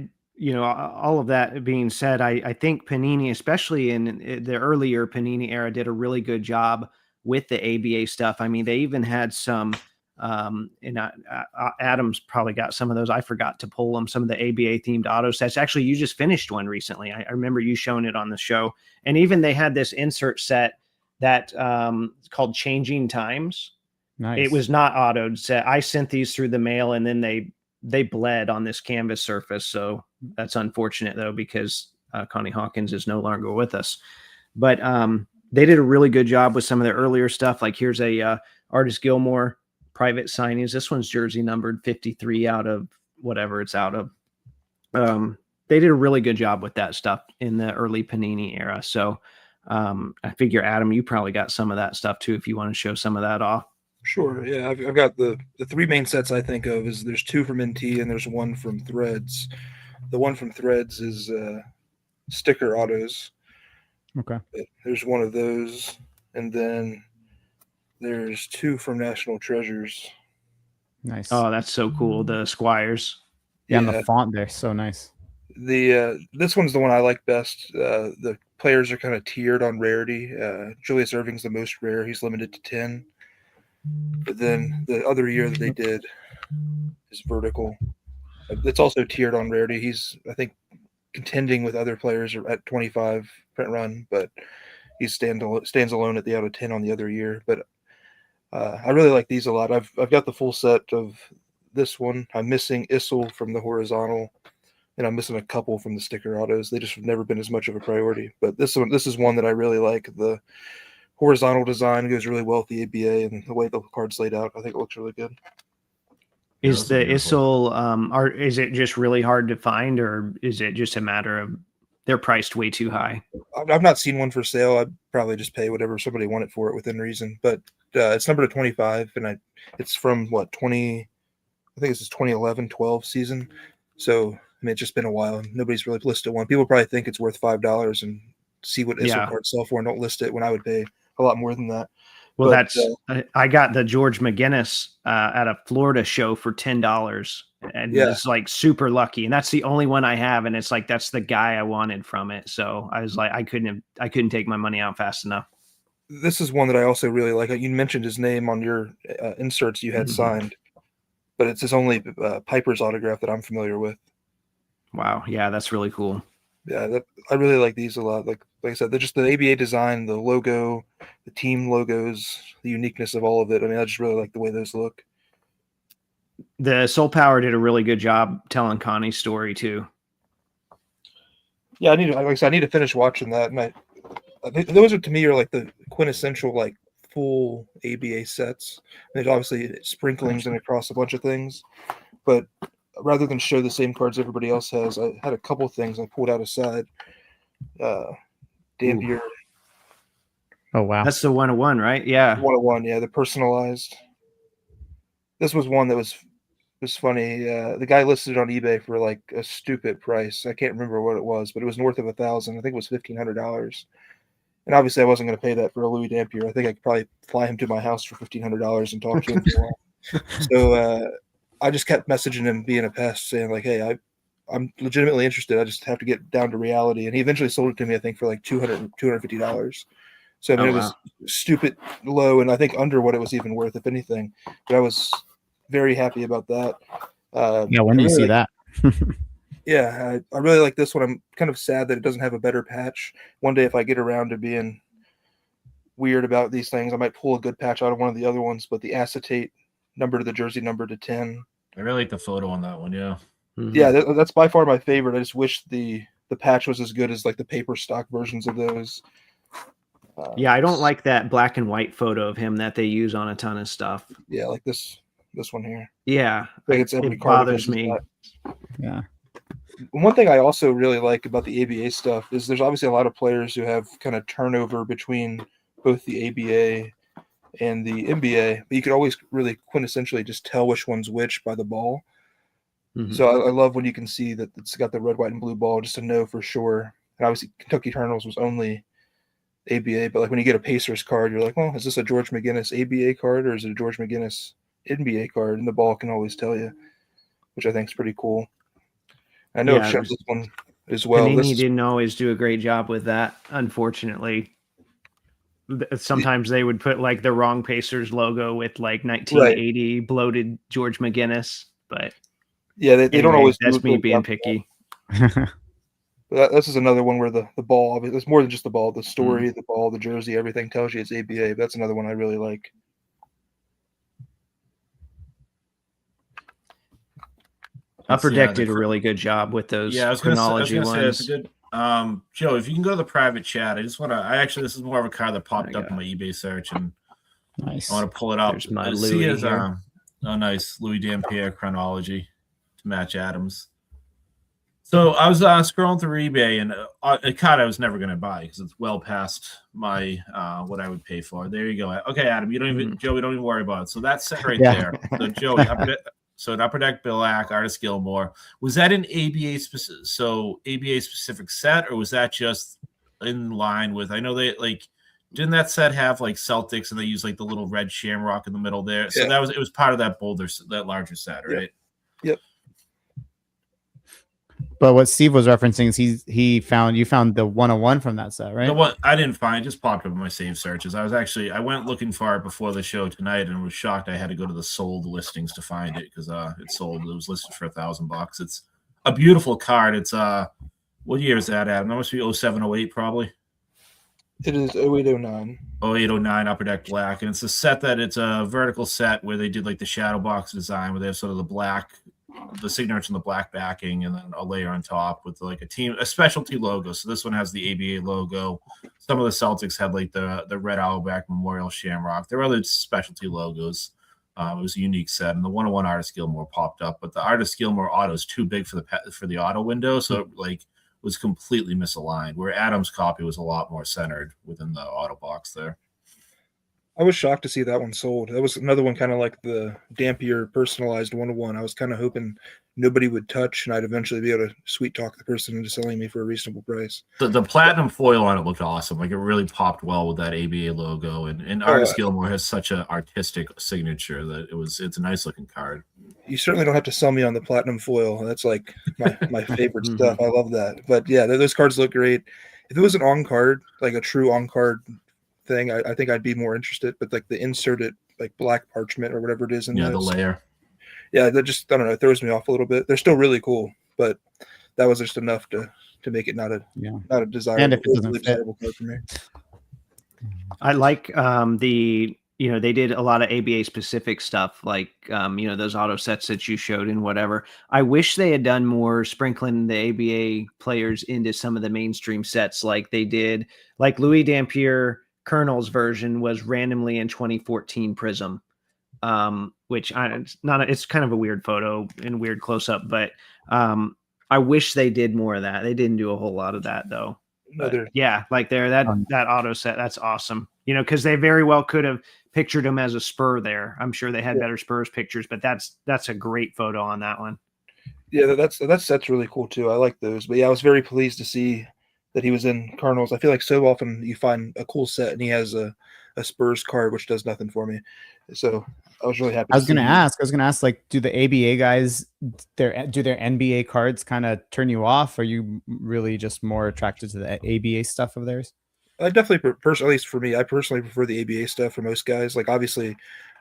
all of that being said, I think Panini, especially in the earlier Panini era, did a really good job with the ABA stuff. I mean, they even had some, Adam's probably got some of those. I forgot to pull them. Some of the ABA themed auto sets. Actually, you just finished one recently. I remember you showing it on the show. And even they had this insert set that it's called Changing Times. Nice. It was not autoed set. I sent these through the mail, and then they bled on this canvas surface. So that's unfortunate though, because Connie Hawkins is no longer with us. But they did a really good job with some of their earlier stuff. Like, here's a Artist Gilmore private signings. This one's jersey numbered 53 out of whatever it's out of. They did a really good job with that stuff in the early Panini era. So I figure, Adam, you probably got some of that stuff too, if you want to show some of that off. Sure. Yeah, I've got the 3 main sets I think of is there's 2 from NT and there's 1 from Threads. The one from Threads is sticker autos. Okay. There's 1 of those, and then there's 2 from National Treasures. Nice. Oh, that's so cool. The Squires. Yeah, and the font there, so nice. This one's the one I like best. The players are kind of tiered on rarity. Julius Erving's the most rare. He's limited to 10. But then the other year that they did is vertical. It's also tiered on rarity. He's, I think, contending with other players at 25 print run, but he stands alone at the out of 10 on the other year. But I really like these a lot. I've got the full set of this one. I'm missing Issel from the horizontal, and I'm missing a couple from the sticker autos. They just have never been as much of a priority. But this is one that I really like. The horizontal design goes really well with the ABA, and the way the card's laid out, I think it looks really good. Is those are the beautiful. ISIL or is it just really hard to find, or is it just a matter of they're priced way too high? I've not seen one for sale. I'd probably just pay whatever somebody wanted for it within reason. But it's numbered to 25, and it's from what 20? I think this is 2011, 12 season. So I mean, it's just been a while. Nobody's really listed one. People probably think it's worth $5 and see what ISIL Yeah. cards sell for, and don't list it when I would pay a lot more than that. Well, But I got the George McGinnis at a Florida show for $10, and yeah, it's like super lucky, and that's the only one I have, and it's like that's the guy I wanted from it. So I was like, I couldn't take my money out fast enough. this is one that I also really like. You mentioned his name on your inserts you had signed, but it's his only Piper's autograph that I'm familiar with. Wow, yeah, that's really cool. Yeah, I really like these a lot. Like I said, they're just the ABA design, the logo, the team logos, the uniqueness of all of it. I mean, I just really like the way those look. The Soul Power did a really good job telling Connie's story too. Yeah, like I said, I need to finish watching that. And I think those are to me are like the quintessential like full ABA sets. There's obviously sprinklings and across a bunch of things, but rather than show the same cards everybody else has, I had a couple things I pulled out aside. Dampier. Oh wow, That's the 101, right? Yeah. 101, yeah, the personalized. This was one that was funny. The guy listed it on eBay for like a stupid price. I can't remember what it was, but it was north of $1,000. I think it was $1,500. And obviously, I wasn't going to pay that for a Louis Dampier. I think I could probably fly him to my house for $1,500 and talk to him for a while. So I just kept messaging him, being a pest, saying like, "Hey, I'm legitimately interested. I just have to get down to reality." And he eventually sold it to me, I think, for like $250. So I mean, Oh, it was wow. stupid low, and I think under what it was even worth, if anything. But I was very happy about that. yeah. When do you see that? Yeah, I really like this one. I'm kind of sad that it doesn't have a better patch. One day, if I get around to being weird about these things, I might pull a good patch out of one of the other ones. But the acetate number to the jersey number to 10. I really like the photo on that one. Yeah. Yeah, that's by far my favorite. I just wish the patch was as good as like the paper stock versions of those. Yeah, I don't like that black and white photo of him that they use on a ton of stuff. Yeah, like this one here. Yeah, Like it's every it card of bothers his me. Yeah. One thing I also really like about the ABA stuff is there's obviously a lot of players who have kind of turnover between both the ABA and the NBA, but you can always really quintessentially just tell which one's which by the ball. So I love when you can see that it's got the red, white, and blue ball just to know for sure. And obviously Kentucky Eternals was only ABA, but like when you get a Pacers card, you're like, well, is this a George McGinnis ABA card or is it a George McGinnis NBA card? And the ball can always tell you, which I think is pretty cool. I know Yeah, this one as well. Panini didn't always do a great job with that, unfortunately. Sometimes they would put like the wrong Pacers logo with like 1980 bloated George McGinnis, but yeah, they don't always. That's me being picky. This is another one where the ball, it's more than just the ball, the story, the ball, the jersey, everything tells you it's ABA. That's another one I really like. Upper Deck did a really good job with those chronology ones. Say that's a good. Joe, if you can go to the private chat, I just want to. This is more of a card that popped up in my eBay search, and nice. I want to pull it up. There's my Louis his, here. Nice Louis Dampier chronology to match Adams. So I was scrolling through eBay, and a card I was never going to buy because it's well past my what I would pay for. There you go. Okay, Adam, you don't even Joey, don't even worry about it. So that's set right there. So Joey, an Upper Deck Billack, Artist Gilmore. Was that an ABA specific set, or was that just in line with? I know they like. Didn't that set have like Celtics, and they use like the little red shamrock in the middle there? So it was part of that larger set, right? Yep. But what Steve was referencing is you found the 101 from that set, right? The one I didn't find, just popped up in my saved searches. I went looking for it before the show tonight and was shocked I had to go to the sold listings to find it because it sold. It was listed for $1,000. It's a beautiful card. It's what year is that, Adam? That must be 07, 08 probably. It is 0809. 0809 Upper Deck Black, and it's a set that it's a vertical set where they did like the shadow box design where they have sort of the signatures in the black backing, and then a layer on top with like a specialty logo. So this one has the ABA logo. Some of the Celtics had like the Red Auerbach Memorial Shamrock. There are other specialty logos. It was a unique set, and the 101 Artist Gilmore popped up, but the Artist Gilmore auto is too big for the auto window, so it like was completely misaligned. Where Adam's copy was a lot more centered within the auto box there. I was shocked to see that one sold. That was another one kind of like the Dampier personalized 101. I was kind of hoping nobody would touch, and I'd eventually be able to sweet talk the person into selling me for a reasonable price. The platinum foil on it looked awesome. Like it really popped well with that ABA logo, and Artist Gilmore has such an artistic signature that it's a nice looking card. You certainly don't have to sell me on the platinum foil. That's like my favorite stuff. I love that. But yeah, those cards look great. If it was an on card, like a true on card thing, I think I'd be more interested. But like the inserted like black parchment or whatever it is in the layer. Yeah, that just, I don't know, it throws me off a little bit. They're still really cool, but that was just enough to make it not a desirable, and if it doesn't fit. card for me. I like they did a lot of ABA specific stuff, like those auto sets that you showed and whatever. I wish they had done more sprinkling the ABA players into some of the mainstream sets like they did. Like Louis Dampier Colonel's version was randomly in 2014 Prism, which it's kind of a weird photo and weird close up, but I wish they did more of that. They didn't do a whole lot of that though. Yeah, like that auto set, that's awesome. Because they very well could have pictured him as a Spur there. I'm sure they had better Spurs pictures, but that's a great photo on that one. Yeah, that set's really cool too. I like those. But yeah, I was very pleased to see that he was in Cardinals. I feel like so often you find a cool set and he has a Spurs card, which does nothing for me. So I was really happy. I was going to ask, like, do the ABA guys, do their NBA cards kind of turn you off? Are you really just more attracted to the ABA stuff of theirs? I definitely, at least for me, I personally prefer the ABA stuff for most guys. Like, obviously,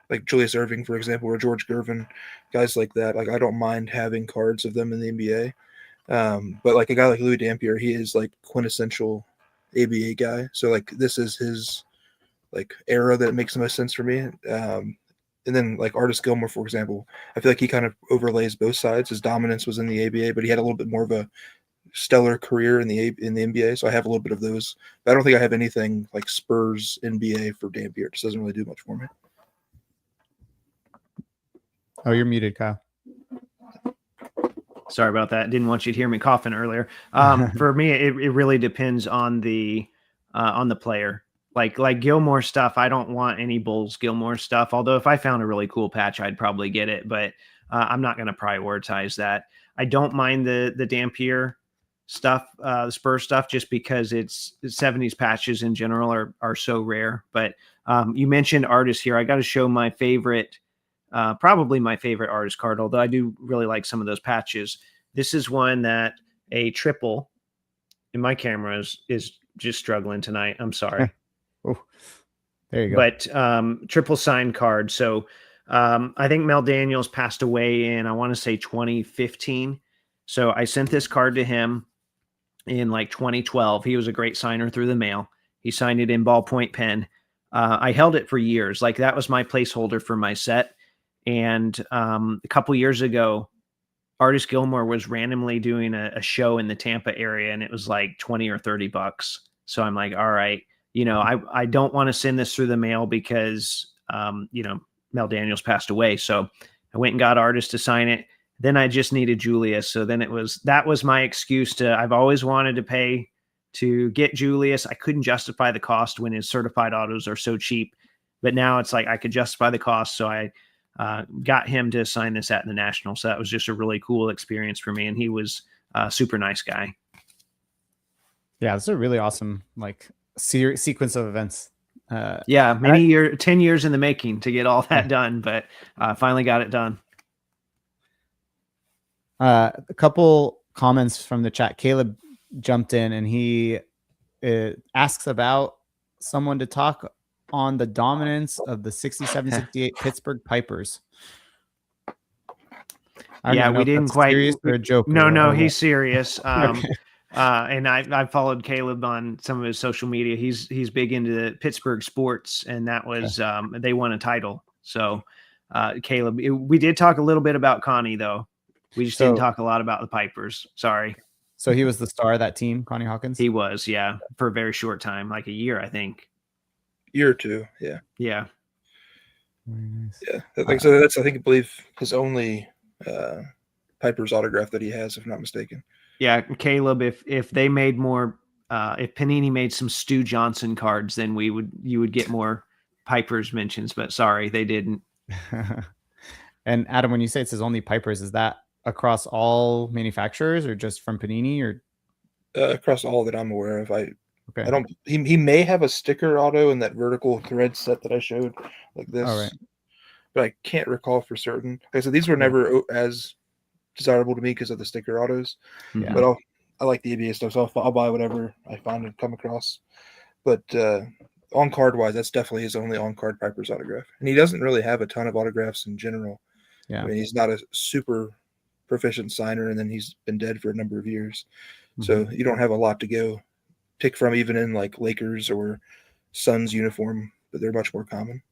like Julius Erving, for example, or George Gervin, guys like that. Like, I don't mind having cards of them in the NBA. But like a guy like Louis Dampier, he is like quintessential ABA guy. So like this is his like era that makes the most sense for me. And then like Artist Gilmore, for example, I feel like he kind of overlays both sides. His dominance was in the ABA, but he had a little bit more of a stellar career in the NBA. So I have a little bit of those. But I don't think I have anything like Spurs NBA for Dampier. It just doesn't really do much for me. Oh, you're muted, Kyle. Sorry about that. Didn't want you to hear me coughing earlier. For me, it really depends on the player. Like Gilmore stuff, I don't want any Bulls Gilmore stuff. Although if I found a really cool patch, I'd probably get it. But I'm not going to prioritize that. I don't mind the Dampier stuff, the Spurs stuff, just because it's 70s patches in general are so rare. But you mentioned artists here. I got to show my favorite, probably my favorite artist card, although I do really like some of those patches. This is one that a triple in my camera is just struggling tonight. I'm sorry. Oh, there you go. But triple sign card. So I think Mel Daniels passed away in, I want to say 2015. So I sent this card to him in like 2012. He was a great signer through the mail. He signed it in ballpoint pen. I held it for years. Like that was my placeholder for my set. And a couple years ago, Artist Gilmore was randomly doing a show in the Tampa area, and it was like $20 or $30. So I'm like, all right, I don't want to send this through the mail because, Mel Daniels passed away. So I went and got Artist to sign it. Then I just needed Julius. So then that was my excuse I've always wanted to pay to get Julius. I couldn't justify the cost when his certified autos are so cheap, but now it's like I could justify the cost. So I got him to sign this at the National. So that was just a really cool experience for me. And he was a super nice guy. Yeah, it's a really awesome sequence of events. 10 years in the making to get all that done, but finally got it done. A couple comments from the chat. Caleb jumped in and he asks about someone to talk on the dominance of the 67-68 Pittsburgh Pipers. Yeah, we didn't quite. Serious or a joke? No, he's serious. Okay. And I've followed Caleb on some of his social media. He's big into the Pittsburgh sports, and that was they won a title. So Caleb, we did talk a little bit about Connie though. We just didn't talk a lot about the Pipers. Sorry. So he was the star of that team, Connie Hawkins? He was, yeah, for a very short time, like a year, I think. Year or two, yeah. Yeah. Very nice. Yeah, like so that's I believe his only Piper's autograph that he has, if not mistaken. Yeah, Caleb, if they made more, if Panini made some Stu Johnson cards, then you would get more Piper's mentions. But sorry, they didn't. And Adam, when you say it says only Piper's, is that across all manufacturers or just from Panini or Across all that I'm aware of. I okay? don't. He may have a sticker auto in that vertical thread set that I showed, like this, All right. but I can't recall for certain. Like I said, these were never as desirable to me because of the sticker autos. Yeah. But I like the ABA stuff, so I'll buy whatever I find and come across. But on card wise, that's definitely his only on card Piper's autograph, and he doesn't really have a ton of autographs in general. Yeah. I mean, he's not a super proficient signer, and then he's been dead for a number of years. So you don't have a lot to go pick from, even in like Lakers or Suns uniform, but they're much more common.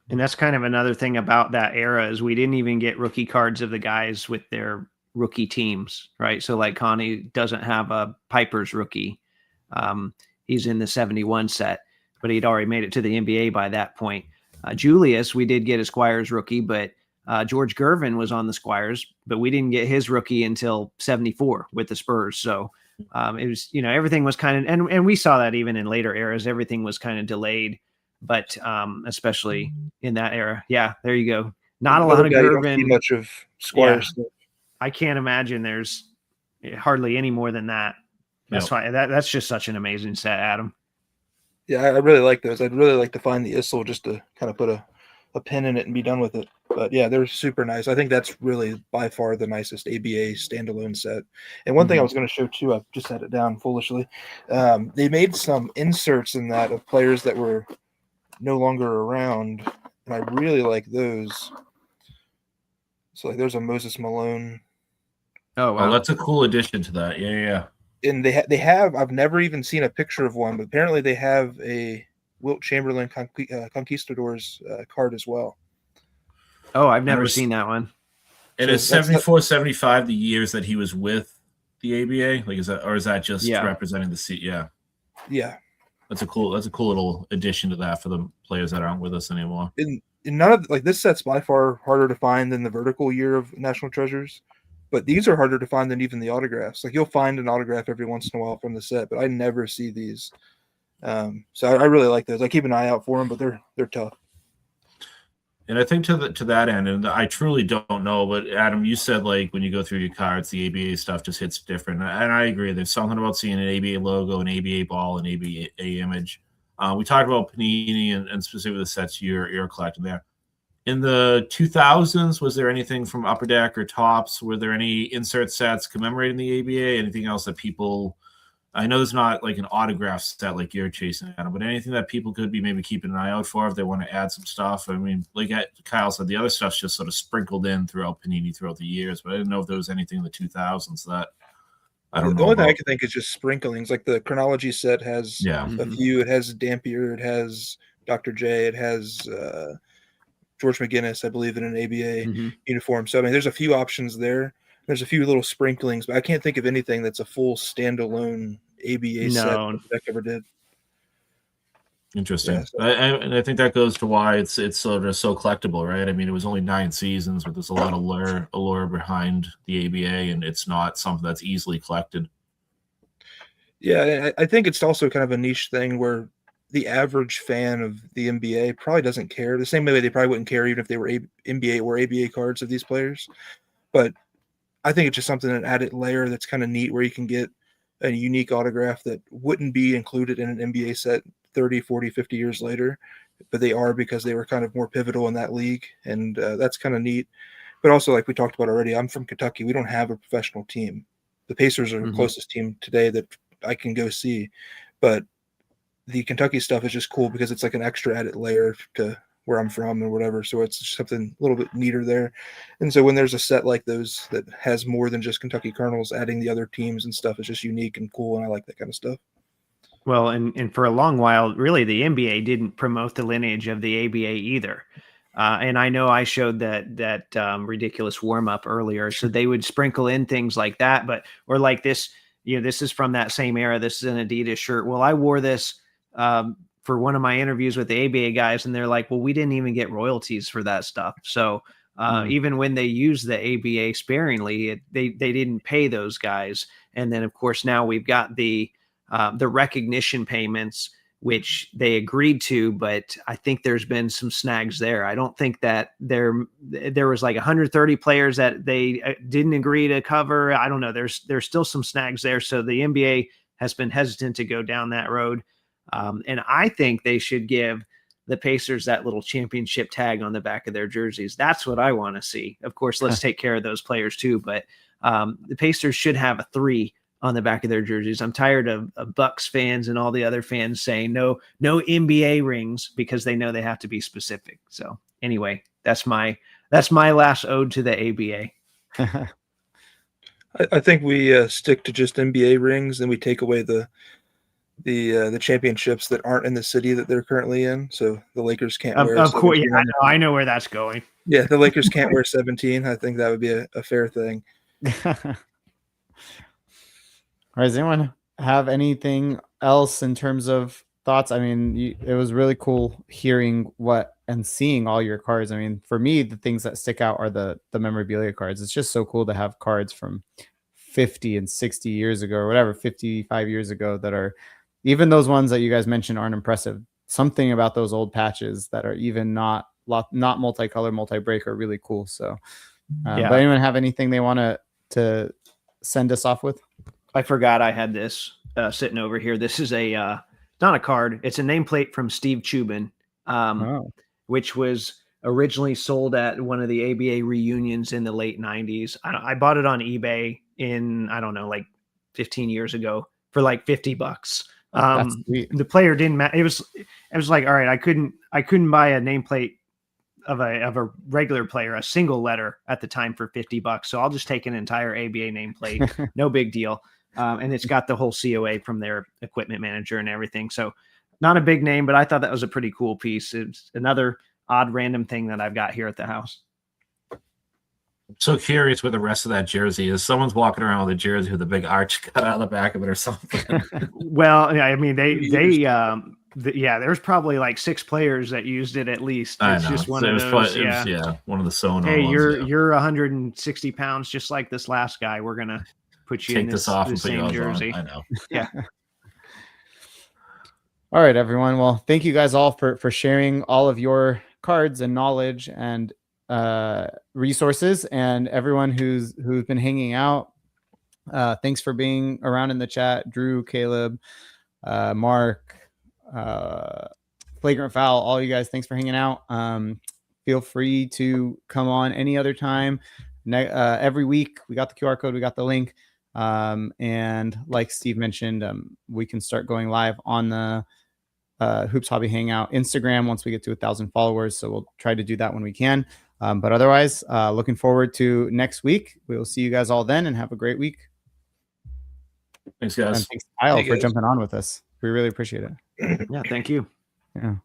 And that's kind of another thing about that era is we didn't even get rookie cards of the guys with their rookie teams, right? So like Connie doesn't have a Piper's rookie. He's in the 71 set, but he'd already made it to the NBA by that point. Julius, we did get a Squires rookie, but George Gervin was on the Squires, but we didn't get his rookie until 74 with the Spurs. So it was, everything was kind of, and we saw that even in later eras, everything was kind of delayed, but especially in that era. Yeah, there you go. Not a lot of Gervin. Much of Squires stuff. I can't imagine there's hardly any more than that. That's why that's just such an amazing set, Adam. Yeah, I really like those. I'd really like to find the ISIL just to kind of put a pin in it and be done with it. But yeah, they're super nice. I think that's really by far the nicest ABA standalone set. And one thing I was going to show too, I just had it down foolishly. They made some inserts in that of players that were no longer around, and I really like those. So like there's a Moses Malone. Oh wow, that's a cool addition to that. Yeah. And they have I've never even seen a picture of one, but apparently they have a Wilt Chamberlain Conquistadors card as well. Oh, I've never seen that one. And it's 74, 75 the years that he was with the ABA. Like, is that just representing the seat? Yeah. Yeah. That's a cool little addition to that for the players that aren't with us anymore. And none of like this set's by far harder to find than the vertical year of National Treasures, but these are harder to find than even the autographs. Like you'll find an autograph every once in a while from the set, but I never see these. So I really like those. I keep an eye out for them, but they're tough. And I think to that end, and I truly don't know, but Adam, you said like when you go through your cards, the ABA stuff just hits different, and I agree. There's something about seeing an ABA logo, an ABA ball, an ABA image. We talked about Panini and specifically the sets you're collecting there. In the 2000s, was there anything from Upper Deck or Topps? Were there any insert sets commemorating the ABA? Anything else that people? I know there's not like an autograph set like you're chasing, Adam, but anything that people could be maybe keeping an eye out for if they want to add some stuff. I mean, like Kyle said, the other stuff's just sort of sprinkled in throughout Panini throughout the years, but I didn't know if there was anything in the 2000s that I don't know. The only thing I can think is just sprinklings. Like the chronology set has a few. It has Dampier, it has Dr. J, it has George McGinnis, I believe, in an ABA uniform. So I mean, there's a few options there. There's a few little sprinklings, but I can't think of anything that's a full standalone ABA set that Deck ever did. Interesting. Yeah, and I think that goes to why it's sort of so collectible, right? I mean, it was only 9 seasons, but there's a lot of allure behind the ABA, and it's not something that's easily collected. Yeah, I think it's also kind of a niche thing where the average fan of the NBA probably doesn't care. The same way they probably wouldn't care even if they were NBA or ABA cards of these players. But I think it's just something, an added layer that's kind of neat where you can get a unique autograph that wouldn't be included in an NBA set 30, 40, 50 years later, but they are because they were kind of more pivotal in that league. And that's kind of neat. But also, like we talked about already, I'm from Kentucky. We don't have a professional team. The Pacers are the closest team today that I can go see. But the Kentucky stuff is just cool because it's like an extra added layer to where I'm from and whatever. So it's something a little bit neater there. And so when there's a set like those that has more than just Kentucky Colonels, adding the other teams and stuff is just unique and cool. And I like that kind of stuff. Well, and for a long while, really, the NBA didn't promote the lineage of the ABA either. And I know I showed that ridiculous warm up earlier. So they would sprinkle in things like that, or like this, this is from that same era. This is an Adidas shirt. Well, I wore this for one of my interviews with the ABA guys, and they're like, well, we didn't even get royalties for that stuff. So even when they use the ABA sparingly, they didn't pay those guys. And then of course now we've got the recognition payments, which they agreed to, but I think there's been some snags there. I don't think that there was like 130 players that they didn't agree to cover. I don't know. There's still some snags there. So the NBA has been hesitant to go down that road. And I think they should give the Pacers that little championship tag on the back of their jerseys. That's what I want to see. Of course, let's take care of those players too, but the Pacers should have a 3 on the back of their jerseys. I'm tired of Bucks fans and all the other fans saying no NBA rings because they know they have to be specific. So anyway, that's my last ode to the ABA. I think we stick to just NBA rings, and we take away the championships that aren't in the city that they're currently in. So the Lakers can't wear. Of course, yeah, I know where that's going. Yeah, the Lakers can't wear 17. I think that would be a fair thing. All right, does anyone have anything else in terms of thoughts? I mean, it was really cool hearing and seeing all your cards. I mean, for me, the things that stick out are the memorabilia cards. It's just so cool to have cards from 50 and 60 years ago or whatever, 55 years ago, that are, even those ones that you guys mentioned aren't impressive. Something about those old patches that are even not multicolor, multi-break are really cool. So, But anyone have anything they want to send us off with? I forgot I had this sitting over here. This is not a card. It's a nameplate from Steve Chubin, which was originally sold at one of the ABA reunions in the late 90s. I bought it on eBay in, I don't know, like 15 years ago for like $50. The player didn't matter. It was like, all right, I couldn't buy a nameplate of a regular player, a single letter at the time for $50. So I'll just take an entire ABA nameplate. No big deal. And it's got the whole COA from their equipment manager and everything. So not a big name, but I thought that was a pretty cool piece. It's another odd random thing that I've got here at the house. I'm so curious what the rest of that jersey is. Someone's walking around with a jersey with a big arch cut out of the back of it or something. Well, yeah, I mean, there's probably like 6 players that used it at least. It's just one of those. One of the sewn. Hey, you're 160 pounds, just like this last guy. We're gonna put you in this off and same jersey. I know. Yeah. All right, everyone. Well, thank you guys all for sharing all of your cards and knowledge and resources, and everyone who's been hanging out. Thanks for being around in the chat. Drew, Caleb, Mark, Flagrant Foul, all you guys, thanks for hanging out. Feel free to come on any other time. Every week we got the QR code, we got the link. And like Steve mentioned, we can start going live on the Hoops Hobby Hangout Instagram once we get to 1,000 followers. So we'll try to do that when we can. But otherwise, looking forward to next week. We will see you guys all then, and have a great week. Thanks, guys. And thanks, Kyle, for jumping on with us. We really appreciate it. Yeah, thank you. Yeah.